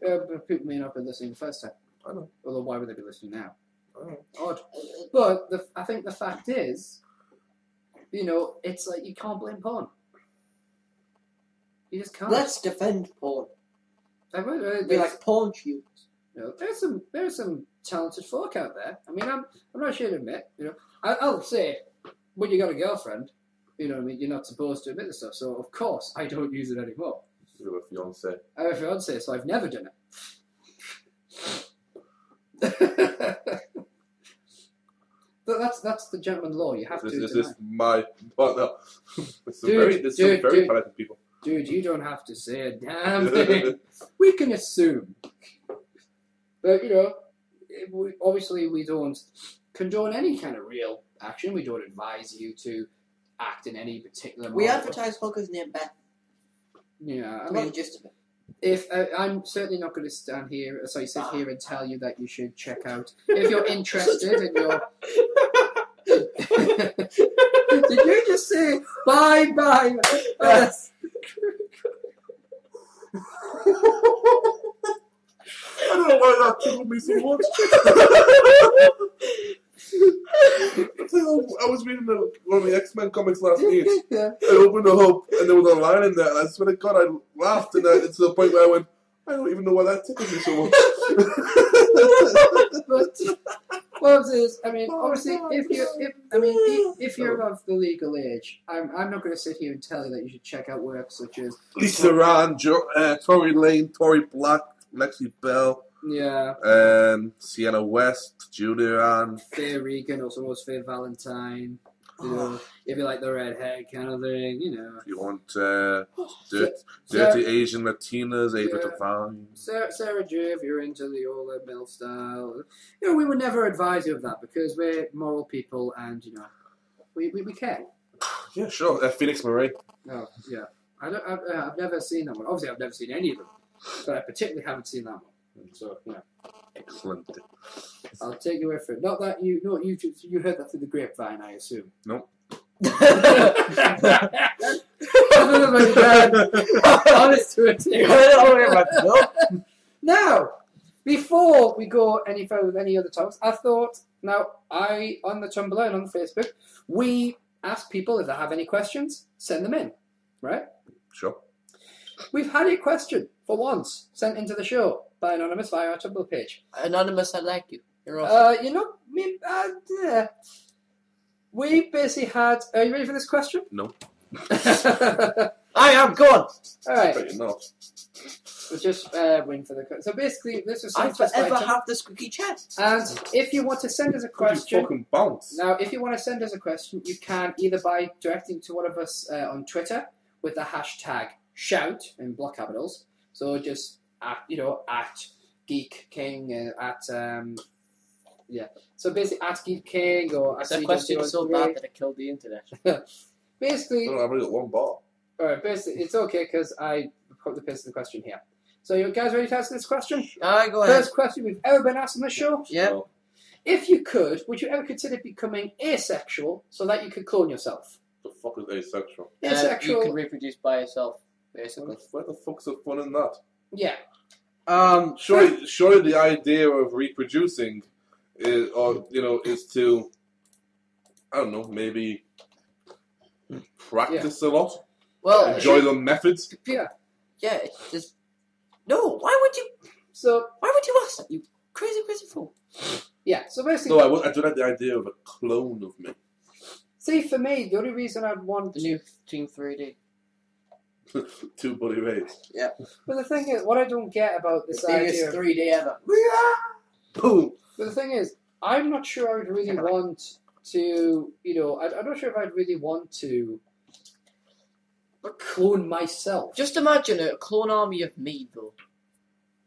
But people may not be listening the first time. I know. Although, why would they be listening now? I know. Odd. But I think the fact is, it's like you can't blame porn. You just can't. Let's defend porn. There's, Be like porn shields. there's some talented folk out there. I mean, I'm not ashamed to admit. I'll say when you got a girlfriend, what I mean. You're not supposed to admit this stuff. So of course I don't use it anymore. You have a fiance. I have a fiance, so I've never done it. But that's the gentleman law. You have to. This is my partner. Dude, very talented people. Dude, you don't have to say a damn thing. We can assume. But, obviously we don't condone any kind of real action. We don't advise you to act in any particular We manner. advertise hookers near Beth. Yeah, I Well, mean, just a bit. if I'm certainly not going to sit here and tell you that you should check out if you're interested in your. Did you just say bye? Yes. I don't know why that tickled me so much. I was reading one of the X-Men comics last week. Yeah. I opened the hub and there was a line in there, and I swear to God, I laughed, and it's to the point where I went, I don't even know why that tickled me so much. But what is, I mean, obviously, if you're of the legal age, I'm not going to sit here and tell you that you should check out work such as Lisa Rand, Tory Lane, Tory Black, Lexi Bell, Sienna West, Julia Ann, Faye Regan, also known as Faye Valentine. If you like the redhead kind of thing, If you want dirty Asian Latinas, Ava Devine. Sarah J, if you're into the old mill style. We would never advise you of that because we're moral people and, we care. Yeah, sure. Phoenix Marie. Oh, yeah. I've never seen that one. Obviously, I've never seen any of them. But I particularly haven't seen that one. So, Excellent. I'll take your word for it. Not that you heard that through the grapevine, I assume. Nope. Honest to it. Now, before we go any further with any other topics, I thought, on the Tumblr and on Facebook, we ask people if they have any questions, send them in, right? Sure. We've had a question, for once, sent into the show by Anonymous via our Tumblr page. Anonymous, I like you. You're awesome. We basically had... Are you ready for this question? No. I am, go on. Alright. But you're not. We'll just win for the... So basically, this was I sent to us by forever Tim. have the squeaky chair. And if you want to send us a question... You fucking bounce. Now, if you want to send us a question, you can either by directing to one of us on Twitter with the hashtag shout in block capitals. So just at Geek King So basically at Geek King or at The question is so bad that it killed the internet. Basically, I've only got one bar. alright, basically it's okay because I put the piss in the question here. So you guys ready to answer this question? Alright, go ahead. First question we've ever been asked on the show. Yeah. So, If you could, would you ever consider becoming asexual so that you could clone yourself? the fuck is asexual? Asexual. You can reproduce by yourself, basically. Where the fuck's the fun in that? Yeah. Surely the idea of reproducing is to, I don't know, maybe practice a lot. Well, Enjoy the methods. Yeah. Yeah, it's just... No, why would you ask that, you crazy fool? Yeah, so basically... No, I don't like the idea of a clone of me. See, for me, the only reason I'd want... The new Team 3D. 2 Buddy Rays. Yeah. But the thing is, what I don't get about this The biggest idea... 3D ever. Boom! But the thing is, I'm not sure I would really want to, I'm not sure if I'd really want to clone myself. Just imagine a clone army of me, though.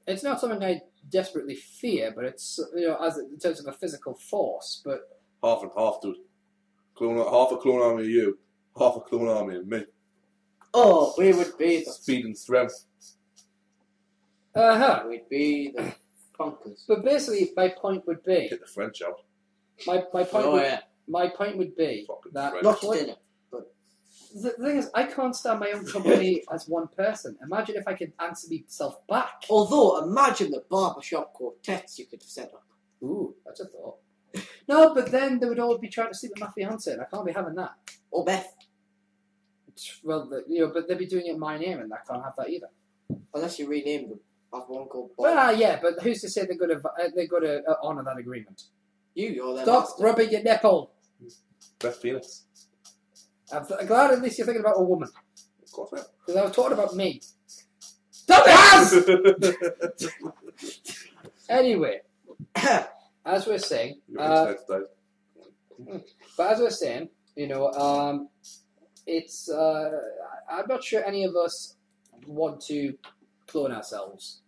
It's not something I desperately fear, but it's, as in terms of a physical force, but... Half and half, dude. Half a clone army of you, half a clone army of me. Oh, we would be the... Speed and strength. Uh-huh. We'd be the funkers. But basically, my point would be... Get the French out. My point would be Fucking that... French. Not dinner. The thing is, I can't stand my own company as one person. Imagine if I could answer myself back. Although, imagine the barbershop quartets you could set up. Ooh, that's a thought. No, but then they would all be trying to sleep with my fiancée, and I can't be having that. Or Beth. Well, but they'd be doing it in my name, and I can't have that either. Unless you rename them. Have one called Bob. Well, yeah, but who's to say they're going to honour that agreement? You're their Stop master. rubbing your nipple. Beth Phoenix. I'm glad at least you're thinking about a woman, Of course, man. because I was talking about me. Dumbass! Anyway, as we're saying, Your internet's died. but as we're saying, it's I'm not sure any of us want to clone ourselves,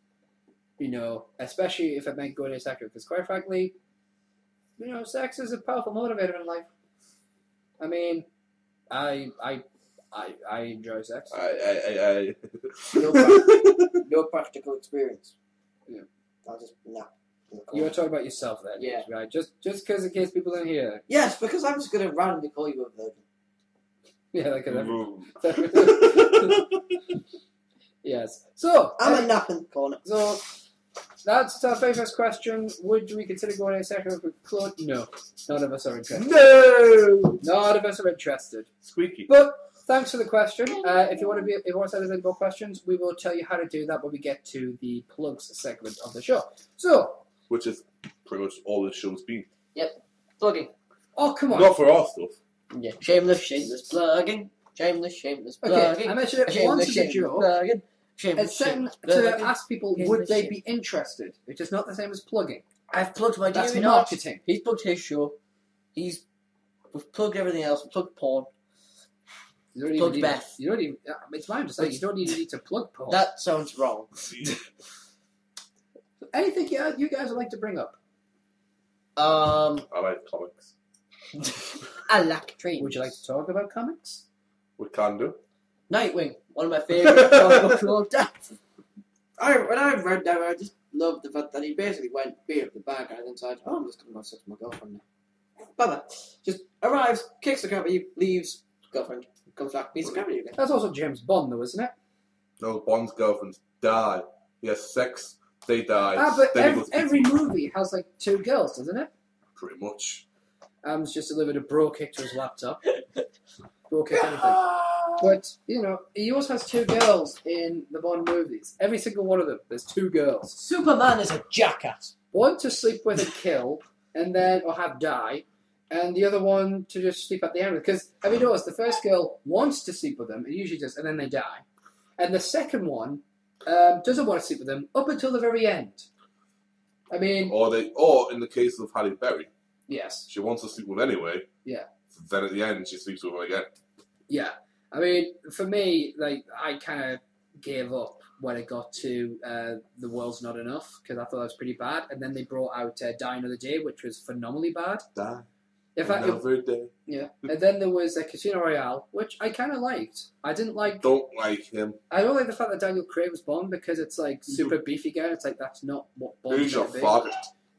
especially if it meant going asexual, because quite frankly, sex is a powerful motivator in life. I mean, I enjoy sex. No practical experience. Yeah. I'll just You were talking about yourself then, Yeah. right? Just because in case people don't hear. Yes, because I'm just going to randomly call you a virgin. Yeah, like Move. Yes. So I'm a napping corner. So that's our very first question. Would we consider going asexual if we clone? No. None of us are interested. No! None of us are interested. Squeaky. But thanks for the question. If you want to send us any more questions, we will tell you how to do that when we get to the plugs segment of the show. So, Which is pretty much all this show's been. Plugging. oh come on. Not for our stuff. Yeah. Shameless plugging. Shameless plugging. Okay, I mentioned it once as a joke. Plugging. It's setting to ask people would they be interested, which is not the same as plugging. I've plugged my That's dear marketing. He's plugged his show. We've plugged everything else. We've plugged porn. You don't Plug even Beth. You don't even. It's my understanding. You don't even need to plug porn. That sounds wrong. Anything you guys would like to bring up? I like comics. I like dreams. Would you like to talk about comics? We can do. Nightwing, one of my favourite comic books of all time. When I read that, I just loved the fact that he basically went, beat up the bad guy, and decided, I'm just going to go sex with my girlfriend now. Baba just arrives, kicks the car at you, leaves, girlfriend comes back, meets the camera again. That's also James Bond, though, isn't it? No, Bond's girlfriends die. He has sex, they die. But then he goes every movie has like 2 girls, doesn't it? pretty much. Am's just delivered a bro kick to his laptop. Bro kick anything. But, he also has 2 girls in the Bond movies. Every single one of them, there's 2 girls. Superman is a jackass. One to sleep with and kill, or have die, and the other one to just sleep at the end. Because, have you noticed, the first girl wants to sleep with them, and usually and then they die. And the second one doesn't want to sleep with them up until the very end. I mean... Or in the case of Halle Berry, yes. she wants to sleep with anyway. Yeah. Then at the end, she sleeps with him again. Yeah. I mean, for me, I kind of gave up when it got to The World's Not Enough, because I thought that was pretty bad. And then they brought out Die Another Day, which was phenomenally bad. Die. Another day. Yeah. And then there was Casino Royale, which I kind of liked. I didn't like... Don't like him. I don't like the fact that Daniel Craig was Bond, because it's super beefy guy. It's that's not what Bond's Who's your going to be. father?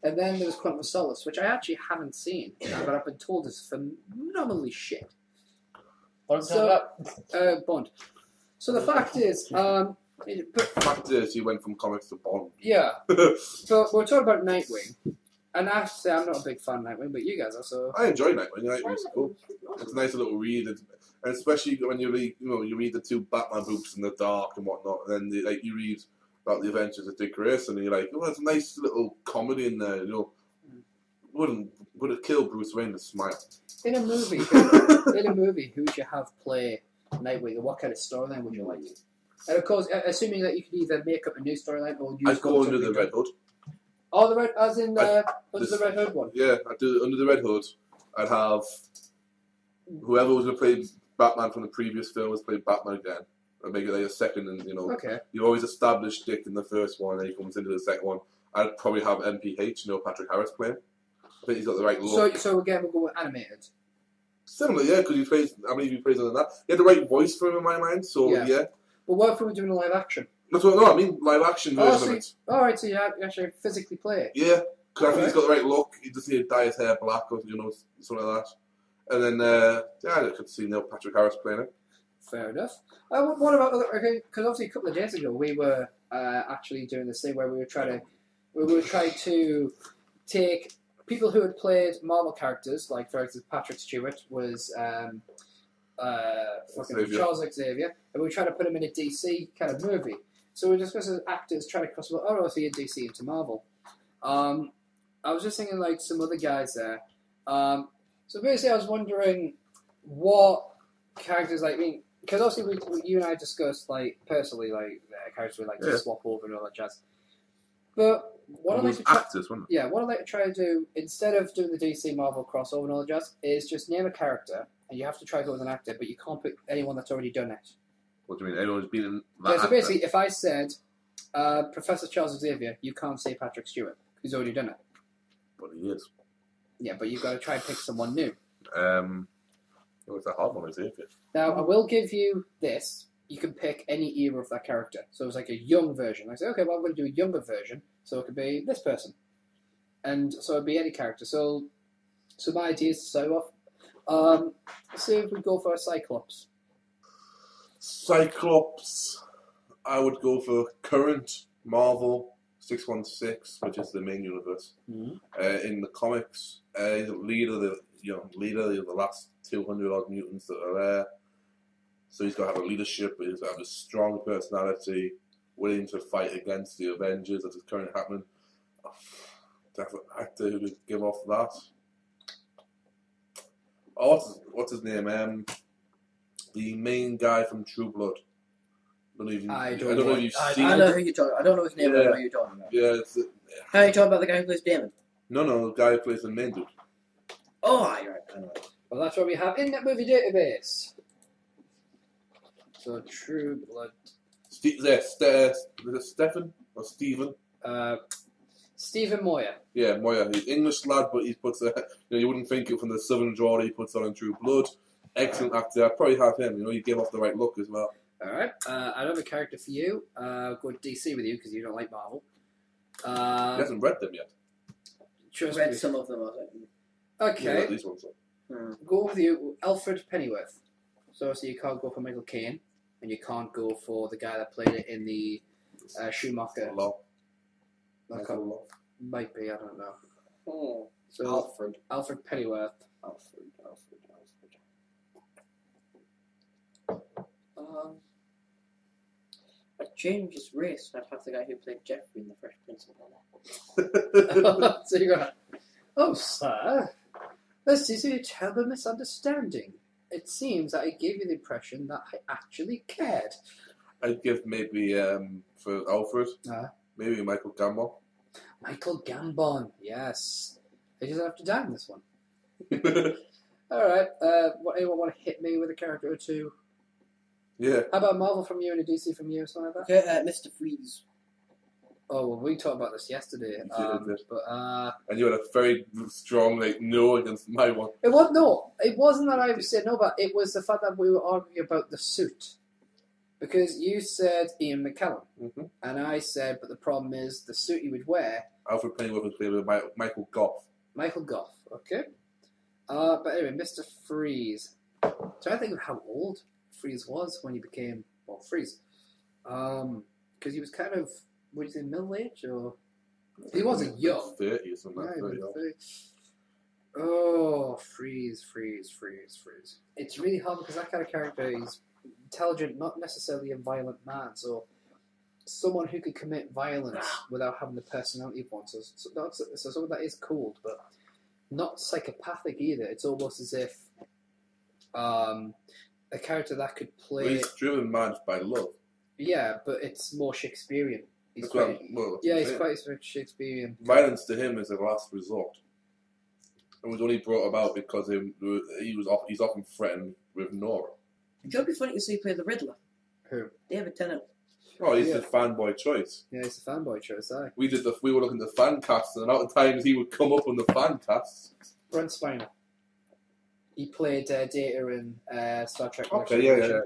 And then there was Quantum of Solace, which I actually haven't seen, but I've been told is phenomenally shit. Bond. So the fact is, The fact is, he went from comics to Bond. yeah. So we're talking about Nightwing, and I have to say I'm not a big fan of Nightwing, but you guys are. So I enjoy Nightwing. Nightwing's cool. It's a nice little read. And especially when you read, you read the two Batman books in the dark and whatnot, and then you read about the adventures of Dick Grayson, and you're like, oh, there's a nice little comedy in there, Would it kill Bruce Wayne to smile? In a movie, who would you have play Nightwing, and what kind of storyline would you like? And of course, assuming that you could either make up a new storyline or use. I'd go under the Red Hood. Oh, the Red, as in under the Red Hood one. Yeah, I'd do under the Red Hood. I'd have whoever was going to play Batman from the previous film was play Batman again. I'd make it like a second, and Okay. You always established Dick in the first one, and he comes into the second one. I'd probably have MPH, Patrick Harris playing. I think he's got the right look. So again, we'll go with animated. Similar, yeah, because he plays. I believe he plays other than that. He had the right voice for him in my mind. So yeah. But what if we were doing a live action? That's what I mean. Live action version of it. Alright, so you actually physically play it. Yeah, because I think he's got the right look. He doesn't need to dye his hair black or something like that. And then I could see Neil Patrick Harris playing it. Fair enough. What about other? Okay, because obviously a couple of days ago we were actually doing this thing where we were trying to take people who had played Marvel characters, like for instance Patrick Stewart was Charles Xavier, and we were trying to put him in a DC kind of movie. So we were discussing actors trying to cross over, in DC into Marvel. I was just thinking like some other guys there. So basically I was wondering what characters because obviously you and I discussed personally characters we like to swap over and all that jazz. But what I like to actors, wasn't it? Yeah, what I like to try to do instead of doing the DC Marvel crossover and all that jazz is just name a character and you have to try to go with an actor, but you can't pick anyone that's already done it. What do you mean? Anyone who's been in that So basically, if I said Professor Charles Xavier, you can't say Patrick Stewart. He's already done it. But he is. Yeah, but you've got to try and pick someone new. It's a hard one, Xavier. Now, I will give you this. You can pick any era of that character. So it's like a young version. I say, okay, well, I'm going to do a younger version, so it could be this person. And so it'd be any character. So my idea is to start off. Let's see if we go for a Cyclops. Cyclops, I would go for current Marvel 616, which is the main universe. Mm-hmm. In the comics, he's a leader of the last 200 odd mutants that are there. So he's got to have a leadership, he's got to have a strong personality, willing to fight against the Avengers that is currently happening. Definitely actor who would give off that. Oh, what's his name? The main guy from True Blood. I don't know if you've seen I know who you're talking about. I don't know his name, but I know who you're talking about. Yeah. How are you talking about the guy who plays Damon? No, the guy who plays the main dude. Oh, right. I know. Well, that's what we have in that movie database. So, True Blood. Stephen or Stephen? Stephen Moyer. Yeah, Moyer. He's English lad, but he puts you wouldn't think it from the southern drawl he puts on in True Blood. Excellent actor. I'd probably have him. You give off the right look as well. All right. I don't have a character for you. I'll go DC with you because you don't like Marvel. He hasn't read them yet. Just read some of them, I think. Okay. Yeah, these ones. Go with you, Alfred Pennyworth. So obviously you can't go for Michael Caine, and you can't go for the guy that played it in the Schumacher. Might be, I don't know. Oh, so Alfred Pennyworth. Alfred. I'd change his race. I'd have the guy who played Jeffrey in The Fresh Prince of Bel-Air. So you're gonna. Oh, sir. This is a terrible misunderstanding. It seems that I gave you the impression that I actually cared. I'd give maybe for Alfred, maybe Michael Gambon. Michael Gambon, yes. He doesn't have to die in this one. All right. Anyone want to hit me with a character or two? Yeah. How about Marvel from you and a DC from you or something like that? Okay, Mr. Freeze. Oh, well, we talked about this yesterday. And you had a very strong no against my one. It wasn't that I said no, but it was the fact that we were arguing about the suit. Because you said Ian McKellen, and I said, but the problem is the suit he would wear. Alfred Pennyworth was played with Michael Goff. Michael Goff, okay. But anyway, Mr. Freeze. So I think of how old Freeze was when he became Freeze. Because he was kind of, what do you say, middle age or he wasn't young. 30 or something. Yeah, like 30. Oh, freeze. It's really hard because that kind of character is intelligent, not necessarily a violent man. So someone who could commit violence without having the personality of one. So someone that is cold, but not psychopathic either. It's almost as if a character that could play. Well, he's driven mad by love. Yeah, but it's more Shakespearean. He's That's quite, well, he's quite Shakespearean. Violence to him is a last resort. It was only brought about because he's often threatened with Nora. It would be funny to see play the Riddler. Who? David Tennant. Oh, he's the fanboy choice. Yeah, he's the fanboy choice, aye. We were looking at the fan casts, and out of times he would come up on the fan casts. Brent Spiner. He played Data in Star Trek. Okay, yeah.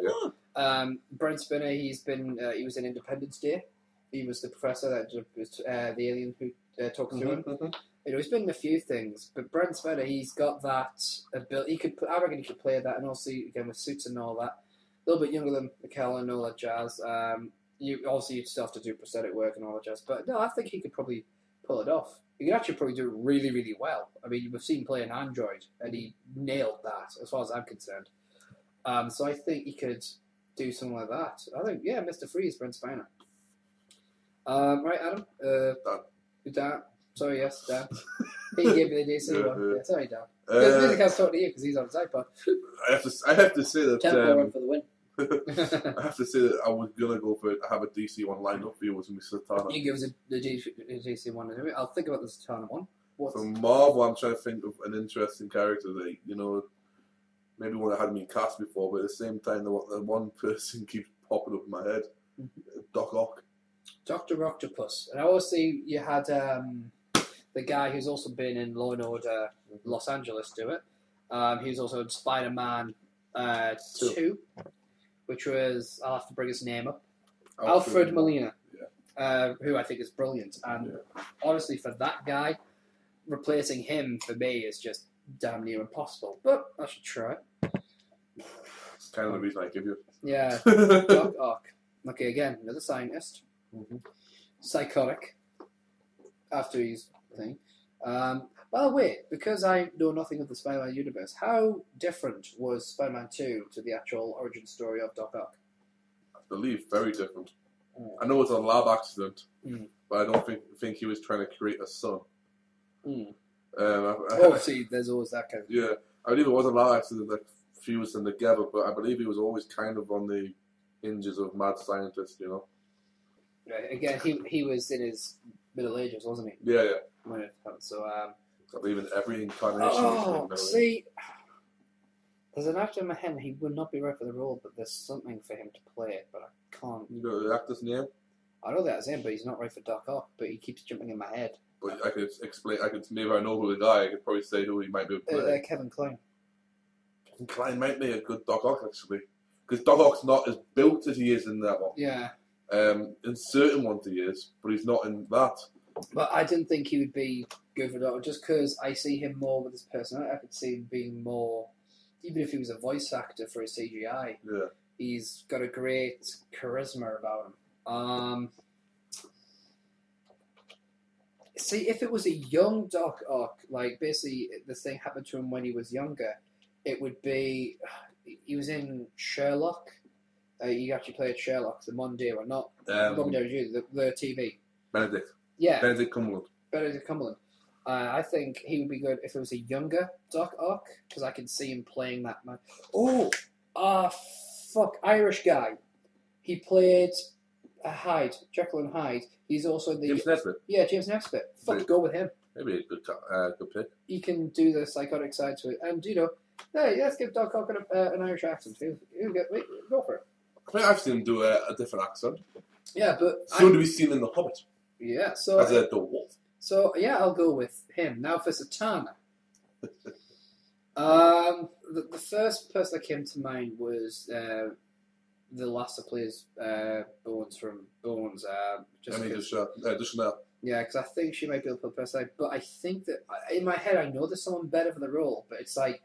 Brent Spiner, he was in Independence Day. He was the professor that was the alien who talks to him. Mm-hmm. You know, he's been in a few things, but Brent Spiner, he's got that ability. I reckon he could play that, and also again with suits and all that. A little bit younger than McKellen and all that jazz. You'd still have to do prosthetic work and all that jazz, but no, I think he could probably pull it off. He could actually probably do it really, really well. I mean, we've seen him play an android, and he nailed that, as far as I'm concerned. So I think he could do something like that. I think, yeah, Mr. Freeze, Brent Spiner. Right, Adam? Dan? Sorry, yes, Dan. He gave me the DC one. Yeah, sorry, Dan. Because music has talking to you because he's on his iPod. I have to say that. Tempo run for the win. I have to say that I was gonna go for it. I have a DC one lined up for you. Was Mr. Satana. You give us the DC one anyway. I'll think about the Satana one. For Marvel, I'm trying to think of an interesting character that maybe one that hadn't been cast before, but at the same time, the one person keeps popping up in my head. Doc Ock. Dr. Octopus. And I always see you had the guy who's also been in Law & Order Los Angeles do it. He was also in Spider-Man 2, which was, I'll have to bring his name up, Alfred Molina, who I think is brilliant. And honestly, for that guy, replacing him for me is just damn near impossible. But I should try it. It's kind of the reason I give you. Yeah, Doc Ock. Okay, again, another scientist. Mm-hmm. Psychotic. After his thing. Well, wait, because I know nothing of the Spider-Man universe, how different was Spider-Man 2 to the actual origin story of Doc Ock? I believe very different. I know it's a lab accident, but I don't think he was trying to create a son. See, there's always that kind of... Yeah, I believe it was a lab accident that fused them together, but I believe he was always kind of on the hinges of mad scientist, Right, again, he was in his Middle Ages, wasn't he? Yeah. When it happened, so... I believe in every incarnation. See, there's an actor in my head, and he would not be right for the role, but there's something for him to play it, but I can't. You know the actor's name? I know that's him, but he's not right for Doc Ock, but he keeps jumping in my head. But I could explain, maybe I know who the guy, I could probably say who he might be playing. Kevin Kline. Kevin Kline might be a good Doc Ock, actually. Because Doc Ock's not as built as he is in that one. Yeah. In certain ones he is, but he's not in that. But I didn't think he would be good for Doc, just because I see him more with his personality. I could see him being more, even if he was a voice actor for a CGI. Yeah. He's got a great charisma about him. See, if it was a young Doc Ock, like basically this thing happened to him when he was younger, it would be, he was in Sherlock. He actually played Sherlock, the Monday or not, the TV. Benedict. Yeah. Benedict Cumberland. I think he would be good if it was a younger Doc Ock, because I can see him playing that man. Irish guy. He played Hyde, Jekyll and Hyde. He's also the... James Nesbitt. Yeah, James Nesbitt. Go with him. Maybe a good pick. He can do the psychotic side to it. And, hey, let's give Doc Ock an Irish accent. Go for it. I think I've seen him do a different accent. Yeah, but... Soon to be seen in The Hobbit. Yeah, so... As a dwarf. So, yeah, I'll go with him. Now for Satana. The first person that came to mind was the last that plays Bones from Bones. Deschanel. Yeah, because I think she might be able to play the person. But I think that, in my head, I know there's someone better for the role, but it's like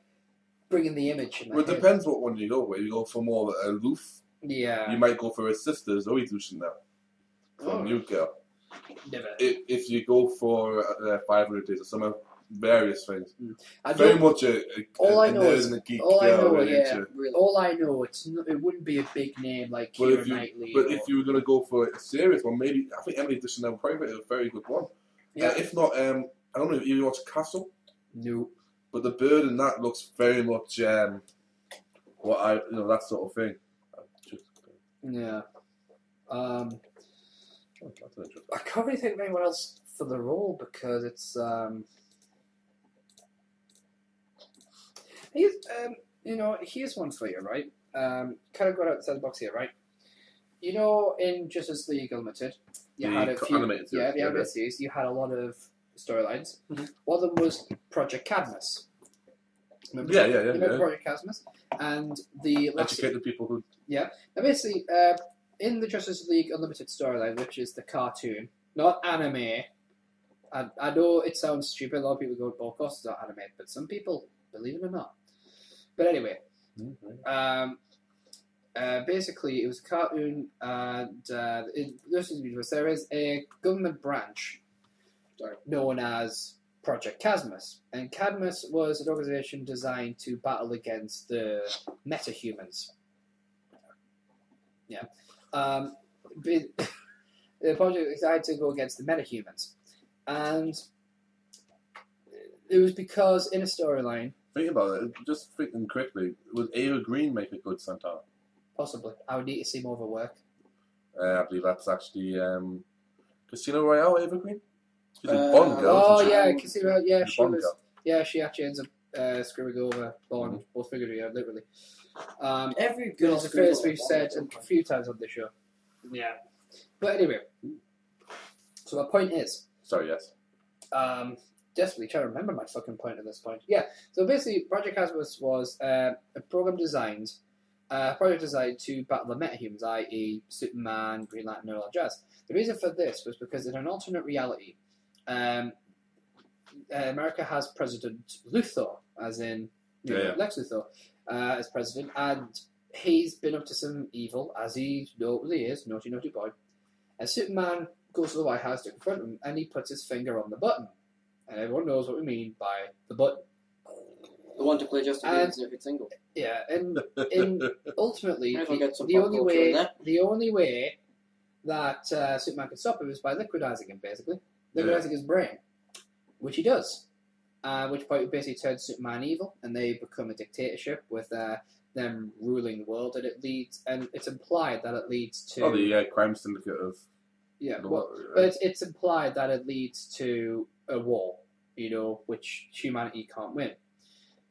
bringing the image in my head. It depends what one you go with. You go for more aloof. Yeah. You might go for his sister, Zoe Deschanel, from New Girl. Never. If you go for 500 Days of Summer, various things. I Very don't- much a all I know nerd is- and a geek. all I know, really yeah. into it. Really. All I know, it wouldn't be a big name like But Keira if you, Knightley. but or, if you were going to go for like a serious one, maybe I think Emily Deschanel probably is a very good one. yeah, If not, I don't know if you watch Castle, no, but the bird in that looks very much that sort of thing. yeah. That's interesting. I can't really think of anyone else for the role because it's here's one for you, right? Kind of going outside the box here, right? You know, in Justice League Unlimited, you had a few animated series, the animated series. You had a lot of storylines. Mhm. One of them was Project Cadmus. Remember Yeah. Project Cadmus and the last Educate the people who. Now basically, in the Justice League Unlimited storyline, which is the cartoon, not anime. I know it sounds stupid. A lot of people go, "Oh, of course it's not anime," but some people believe it or not. But anyway, basically, it was a cartoon, and in Justice League Universe, there is a government branch known as Project Cadmus, and Cadmus was an organization designed to battle against the metahumans. Yeah. The project decided to go against the metahumans. And it was because in a storyline, Think about it. Just thinking quickly, would Ava Green make a good Santana? possibly, I would need to see more of her work. I believe that's actually Casino Royale. Ava Green. She's a Uh, Bond girl. Oh, isn't she? yeah, I can see that. Yeah, She's a she Bond was. girl. Yeah, she actually ends up screwing over Bond, both figuratively and literally. Every It girl is a phrase we've said a few times on the show. Yeah. But anyway, so my point is, Sorry, yes. desperately trying to remember my fucking point at this point. Yeah, so basically, Project Cadmus was a project designed to battle the metahumans, i.e., Superman, Green Lantern, and all that jazz. The reason for this was because in an alternate reality, America has President Luthor, as in Lex Luthor, as president, and he's been up to some evil, as he normally is, naughty boy. And Superman goes to the White House to confront him, and he puts his finger on the button. And everyone knows what we mean by the button. The one to play Justin And- Bieber's if it's single. Yeah, and ultimately, Might as well get some the pop only culture in way there. that Superman can stop him is by liquidizing him, basically. Liquidizing his brain, which he does. Which point it basically turns Superman evil, and they become a dictatorship with them ruling the world, and it's implied that it leads to... Oh, the crime syndicate of. Yeah, the well, world, but it's implied that it leads to a war, which humanity can't win.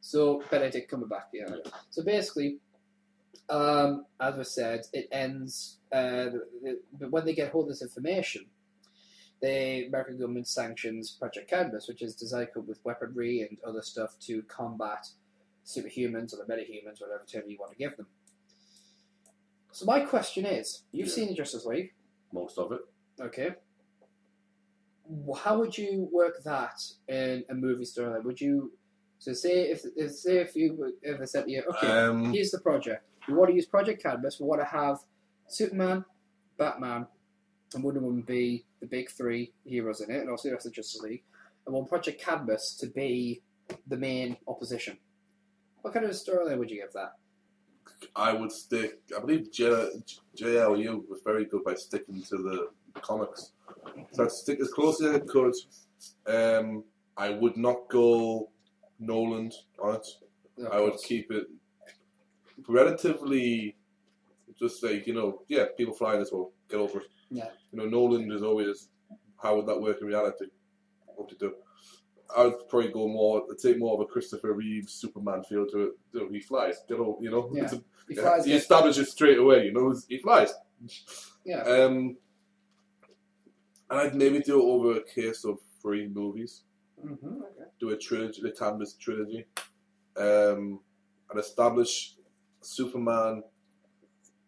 So, Benedict Cumberbatch, yeah. So basically, as I said, it ends. But when they get hold of this information, the American government sanctions Project Cadmus, which is designed with weaponry and other stuff to combat superhumans or the metahumans, whatever term you want to give them. So my question is, you've seen the Justice League, Most of it. okay? How would you work that in a movie storyline? Would you... So say if you ever said to you, okay, here's the project. We want to use Project Cadmus. We want to have Superman, Batman, and Wonder Woman be the big three heroes in it, and also the rest of the Justice League. And we want Project Cadmus to be the main opposition. What kind of storyline would you give that? I would stick. I believe JLU was very good by sticking to the comics. So I'd stick as close as I could. I would not go Nolan on it. Of I would course. keep it relatively, just like, people fly in this world, get over it. Yeah. Nolan is always, how would that work in reality? What to do? I would probably take more of a Christopher Reeve Superman feel to it. He flies, get over, Yeah. He establishes straight away, he flies. Yeah. And I'd maybe do it over a case of 3 movies. Mm-hmm, okay. Do a trilogy, the Canvas trilogy, and establish Superman,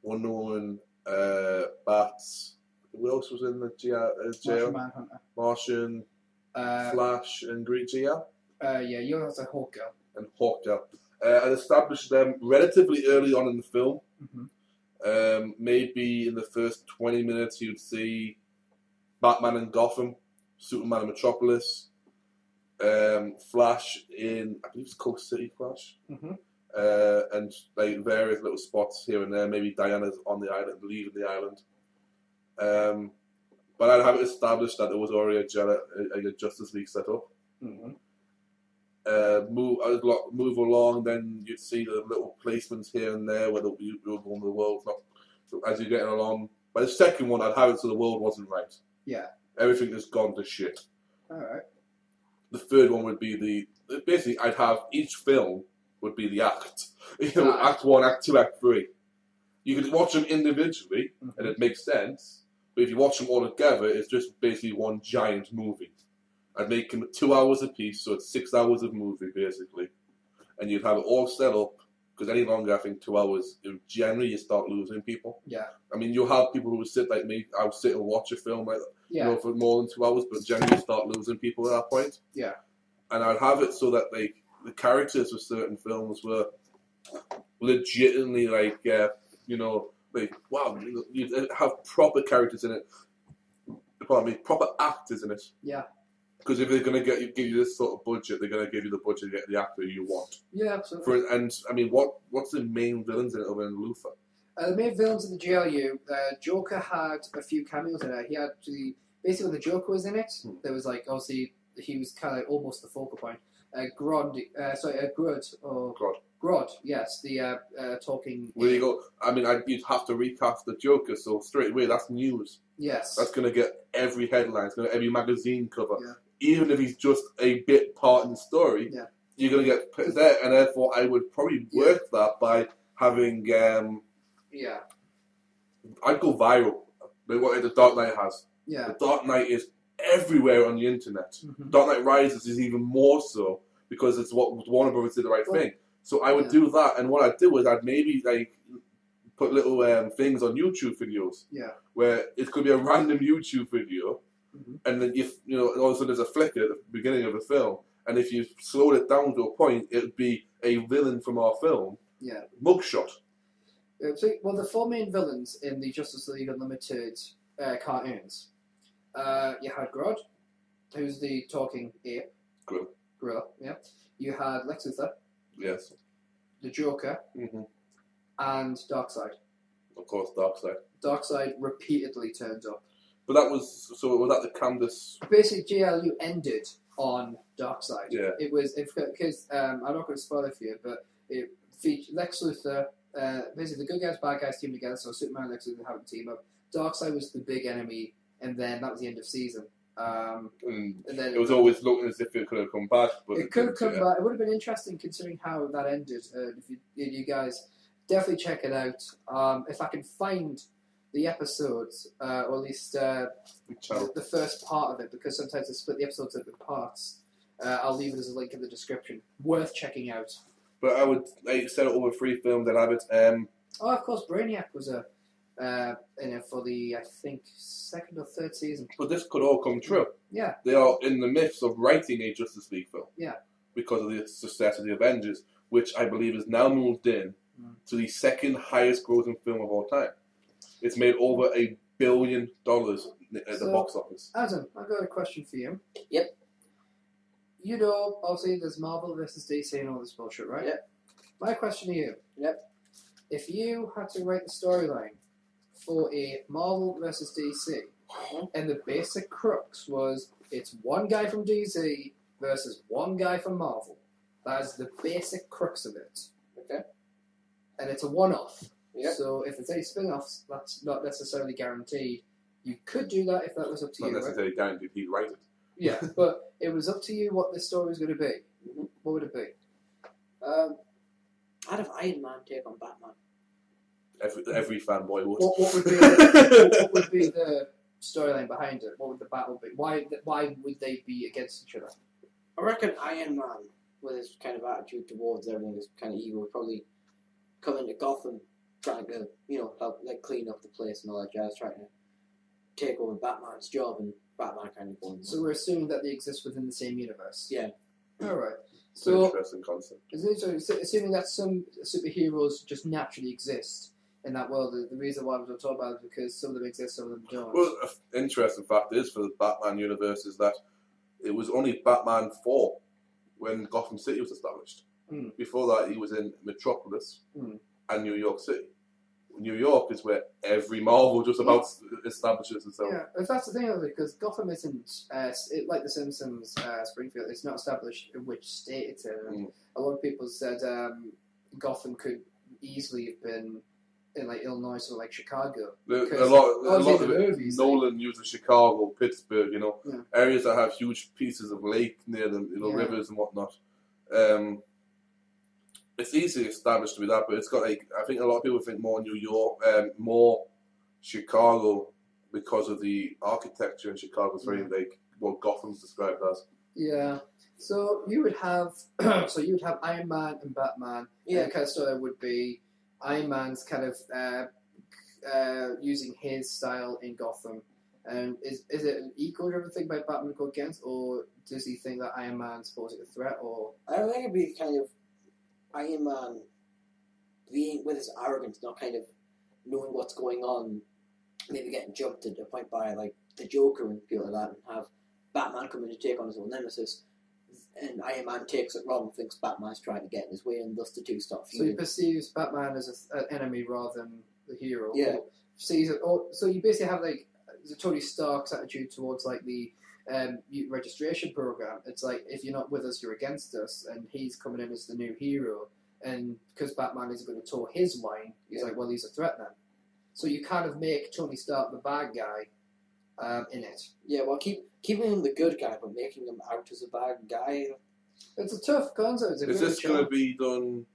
Wonder Woman, Bats. Who else was in the jail? Martian Manhunter. Martian, Flash, and Great GL, Yeah, you're also Hawk Girl. and Hawkgirl. And establish them relatively early on in the film. Mm-hmm. Maybe in the first 20 minutes, you'd see Batman in Gotham, Superman in Metropolis. Flash in, I believe it's Coast City Flash. Mm-hmm. And like various little spots here and there. Maybe Diana's on the island, leaving the island. But I'd have it established that there was already a Justice League set up. Mm-hmm. Move along, then you'd see the little placements here and there where you're going to the world. As you're getting along. By the second one, I'd have it so the world wasn't right. Yeah. Everything has gone to shit. Alright. The third one would be basically, I'd have each film would be the act. Act 1, Act 2, Act 3. You could watch them individually, and it makes sense. But if you watch them all together, it's just basically one giant movie. I'd make them 2 hours a piece, so it's 6 hours of movie, basically. And you'd have it all set up, because any longer, I think 2 hours, generally you start losing people. Yeah. I mean, you'll have people who will sit like me, I'll sit and watch a film for more than 2 hours, but generally you start losing people at that point. Yeah. And I'd have it so that, like, the characters for certain films were legitimately, like, wow, you'd have proper characters in it. Pardon me, proper actors in it. Yeah. Because if they're going to give you this sort of budget, they're going to give you the budget to get the actor you want. Yeah, absolutely. And, I mean, what's the main villains in it other than Luthor? The main villains in the GLU, Joker had a few cameos in it. He had basically when the Joker was in it, there was like, obviously, he was kind of like almost the focal point. Grodd, yes, the talking. Where you go? I mean, you'd have to recast the Joker, so straight away, that's news. Yes. That's going to get every headline, it's going to get every magazine cover. Yeah. Even if he's just a bit part in the story, you're going to get put there, and therefore I would probably work that by having. I'd go viral, like what the Dark Knight has. Yeah. The Dark Knight is everywhere on the internet. Mm-hmm. Dark Knight Rises is even more so because it's what Warner Brothers did the right thing. So I would do that, and what I'd do is I'd maybe like put little things on YouTube videos. Yeah. Where it could be a random YouTube video, and then also there's a flicker at the beginning of the film, and if you slowed it down to a point, it would be a villain from our film. Yeah. Mugshot. Well, the four main villains in the Justice League Unlimited cartoons. You had Grodd, who's the talking ape. Gorilla, yeah. You had Lex Luthor. Yes. The Joker. And Darkseid. Of course, Darkseid. Darkseid repeatedly turned up. But was that the Candace? Basically, GLU ended on Darkseid. Yeah. It was, because, I'm not going to spoil it for you, but it featured Lex Luthor, basically the good guys, bad guys team together, so Superman and Lex Luthor have a team up. Darkseid was the big enemy, and then that was the end of season. And then it was always looking as if it could have come back. But it could have come back. It would have been interesting considering how that ended. If you guys definitely check it out. If I can find the episodes, or at least the first part of it, because sometimes I split the episodes into parts. I'll leave it as a link in the description. Worth checking out. But I would set it over 3 films and have it. Of course, Brainiac was in it for the, I think, 2nd or 3rd season. But this could all come true. Yeah. They are in the midst of writing a Justice League film. Yeah. Because of the success of the Avengers, which I believe has now moved in to the 2nd highest grossing film of all time. It's made over $1 billion at the box office. Adam, I've got a question for you. Yep. You know, obviously there's Marvel versus DC and all this bullshit, right? Yep. My question to you. Yep. If you had to write the storyline for a Marvel versus DC, and the basic crux was it's one guy from DC versus one guy from Marvel. That is the basic crux of it. Okay. And it's a one-off. Yep. So if there's any spin-offs, that's not necessarily guaranteed. You could do that if that was up to you. Not necessarily guaranteed he'd write it. Yeah, but it was up to you what the story was going to be. What would it be? I'd have Iron Man take on Batman. Every fanboy would. What would be the storyline behind it? What would the battle be? Why would they be against each other? I reckon Iron Man, with his kind of attitude towards everything, is kind of evil, would probably come into Gotham trying to, help clean up the place and all that jazz, trying to take over Batman's job, and Batman kind of going. So we're assuming that they exist within the same universe. Yeah. All right. It's an interesting concept. So assuming that some superheroes just naturally exist in that world, the reason why we're talking about it is because some of them exist, some of them don't. Well, an interesting fact is for the Batman universe is that it was only Batman 4 when Gotham City was established. Before that, he was in Metropolis and New York City. New York is where every Marvel just about establishes itself. Yeah, if that's the thing of it, because Gotham isn't like The Simpsons, Springfield. It's not established in which state it's in. A lot of people said Gotham could easily have been in like Illinois or like Chicago. A lot of it. Movies, Nolan uses Chicago, Pittsburgh, areas that have huge pieces of lake near them, rivers and whatnot. It's easily established to be that, but it's got like, I think a lot of people think more New York, more Chicago, because of the architecture in Chicago is very like what Gotham's described as. Yeah. So you would have Iron Man and Batman. Yeah. The kind of story would be Iron Man's kind of using his style in Gotham. And is it an ego-driven thing by Batman to go against, or does he think that Iron Man's posing a threat? Or I think it'd be kind of Iron Man being with his arrogance, not kind of knowing what's going on, maybe getting jumped to the point by like the Joker and people like that, and have Batman come in to take on his own nemesis, and Iron Man takes it wrong, thinks Batman's trying to get in his way, and thus the two start so feuding. he perceives Batman as an enemy rather than the hero. Yeah. So you basically have like the Tony Stark's attitude towards like the registration program. It's like, if you're not with us, you're against us, and he's coming in as the new hero, and because Batman isn't going to toe his line, he's like, well, he's a threat then. So you kind of make Tony Stark the bad guy in it. Yeah, well, keeping him the good guy, but making him out as a bad guy. It's a tough concept. Is this going to be done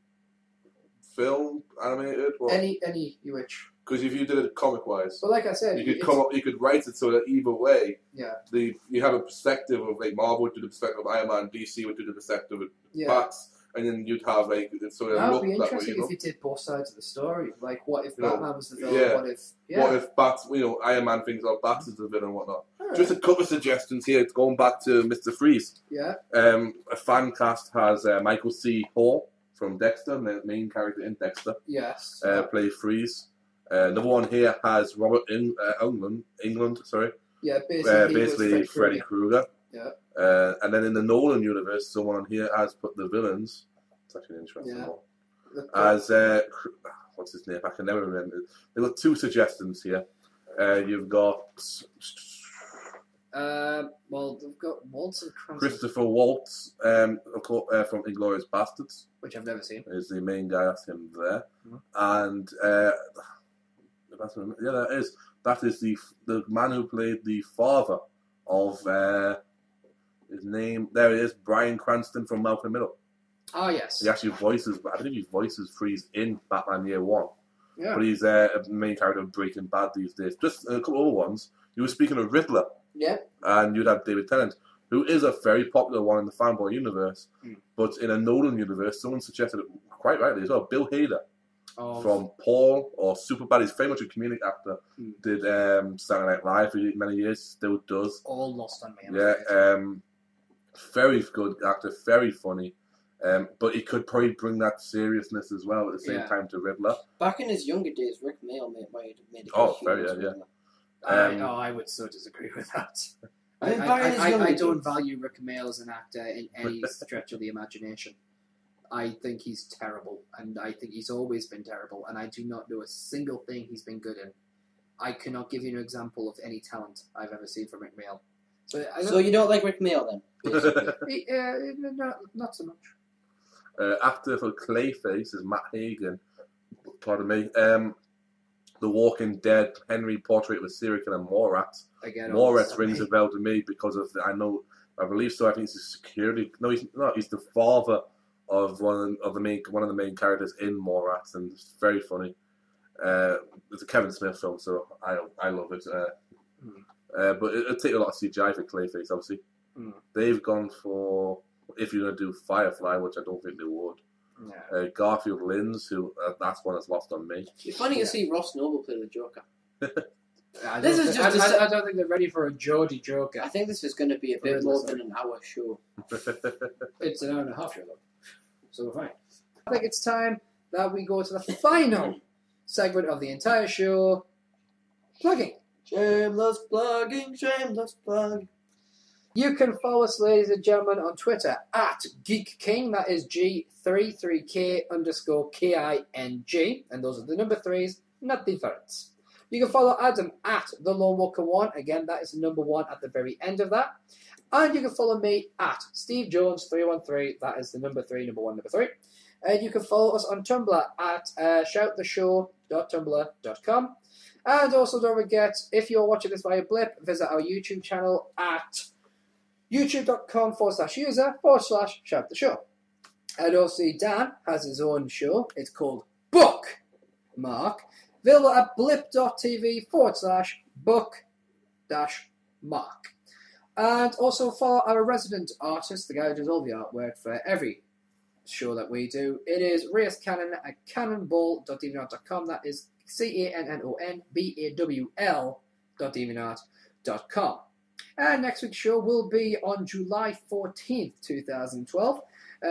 film, animated? Or? Any which. Because if you did it comic-wise, but like I said, you could write it so that either way, yeah, you have a perspective of like Marvel would do the perspective of Iron Man, DC would do the perspective of Bats, and then you'd have like sort of that look would be that way. interesting if you did both sides of the story. Like, what if Batman was the villain? Yeah. What if Bats? Iron Man thinks Bats is the villain and whatnot. Right. Just a couple of suggestions here. It's going back to Mr. Freeze. Yeah. A fan cast has Michael C. Hall from Dexter, the main character in Dexter. Yes. Play Freeze. Another one here has Robert England. Sorry. Yeah, basically Freddy Krueger. Yeah. And then in the Nolan universe, someone on here has put the villains. It's actually an interesting one. As what's his name? I can never remember. They've got two suggestions here. You've got well, they've got Waltz and Christopher Waltz from Inglourious Bastards, which I've never seen. Is the main guy. That's him there. And that is the man who played the father of his name. There it is, Bryan Cranston from Malcolm Middle. Oh yes. He actually voices. I believe he voices Freeze in Batman Year One. Yeah. But he's a main character of Breaking Bad these days. Just a couple other ones. You were speaking of Riddler. Yeah. And you'd have David Tennant, who is a very popular one in the fanboy universe. But in a Nolan universe, someone suggested it quite rightly as well. Bill Hader from Paul or Superbad. He's very much a comedic actor. Did Saturday Night Live for many years. Still does. All lost on me. Yeah. Very good actor. Very funny. But he could probably bring that seriousness as well at the same time to Riddler. Back in his younger days, Rick Mail might have made a I would so disagree with that. I don't value Rick Mail as an actor in any stretch of the imagination. I think he's terrible, and I think he's always been terrible, and I do not know a single thing he's been good in. I cannot give you an example of any talent I've ever seen from Rick Mail. So you don't like Rick Mail then? Not so much. Actor for Clayface is Matt Hagen. Pardon me. The Walking Dead Henry portrait of a serial killer Morat. Morat rings a bell to me because of I believe so. I think he's a security. No, he's not. He's the father of one of the main characters in Morat, and it's very funny. It's a Kevin Smith film, so I love it. But it'll take a lot of CGI for Clayface, obviously. They've gone for, if you're going to do Firefly, which I don't think they would. Yeah. Garfield Lins, who that's one that's lost on me. It's funny to see Ross Noble play the Joker. I don't think they're ready for a Geordie Joker. I think this is going to be a bit more than an hour show. It's an hour and a half show, though. So we're fine. I think it's time that we go to the final segment of the entire show. Plugging. Shameless plugging, shameless plug. You can follow us, ladies and gentlemen, on Twitter at Geek King. That is G33K_KING. And those are the number 3s, not difference. You can follow Adam at The Lone Walker 1. Again, that is the number 1 at the very end of that. And you can follow me at Steve Jones 313. That is the number 3, number 1, number 3. And you can follow us on Tumblr at shouttheshow.tumblr.com. And also don't forget, if you're watching this via Blip, visit our YouTube channel at youtube.com/user/shouttheshow. And also Dan has his own show. It's called Bookmark. Available at blip.tv/book-mark. And also follow our resident artist, the guy who does all the artwork for every show that we do. It is Reyes Cannon at cannonball.deviantart.com. That is cannonball.deviantart.com. And next week's show will be on July 14th, 2012.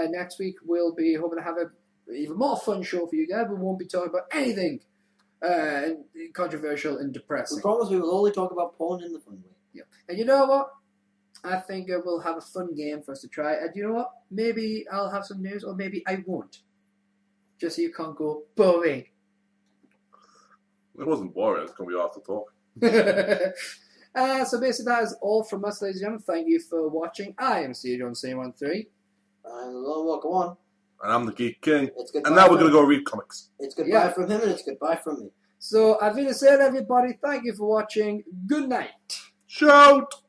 Next week we'll be hoping to have an even more fun show for you guys. We won't be talking about anything controversial and depressing. We promise we will only talk about porn in the fun way. Yeah. And you know what? I think we'll have a fun game for us to try. And you know what? Maybe I'll have some news, or maybe I won't. Just so you can't go boring. It wasn't boring. It's going to be hard to talk. So basically that is all from us, ladies and gentlemen. Thank you for watching. I am Steve Jones 313. I'm the Lone Walker 1. And I'm the Geek King. And now we're going to go read comics. It's goodbye from him and it's goodbye from me. So, I've been said, everybody, thank you for watching. Good night. Shout!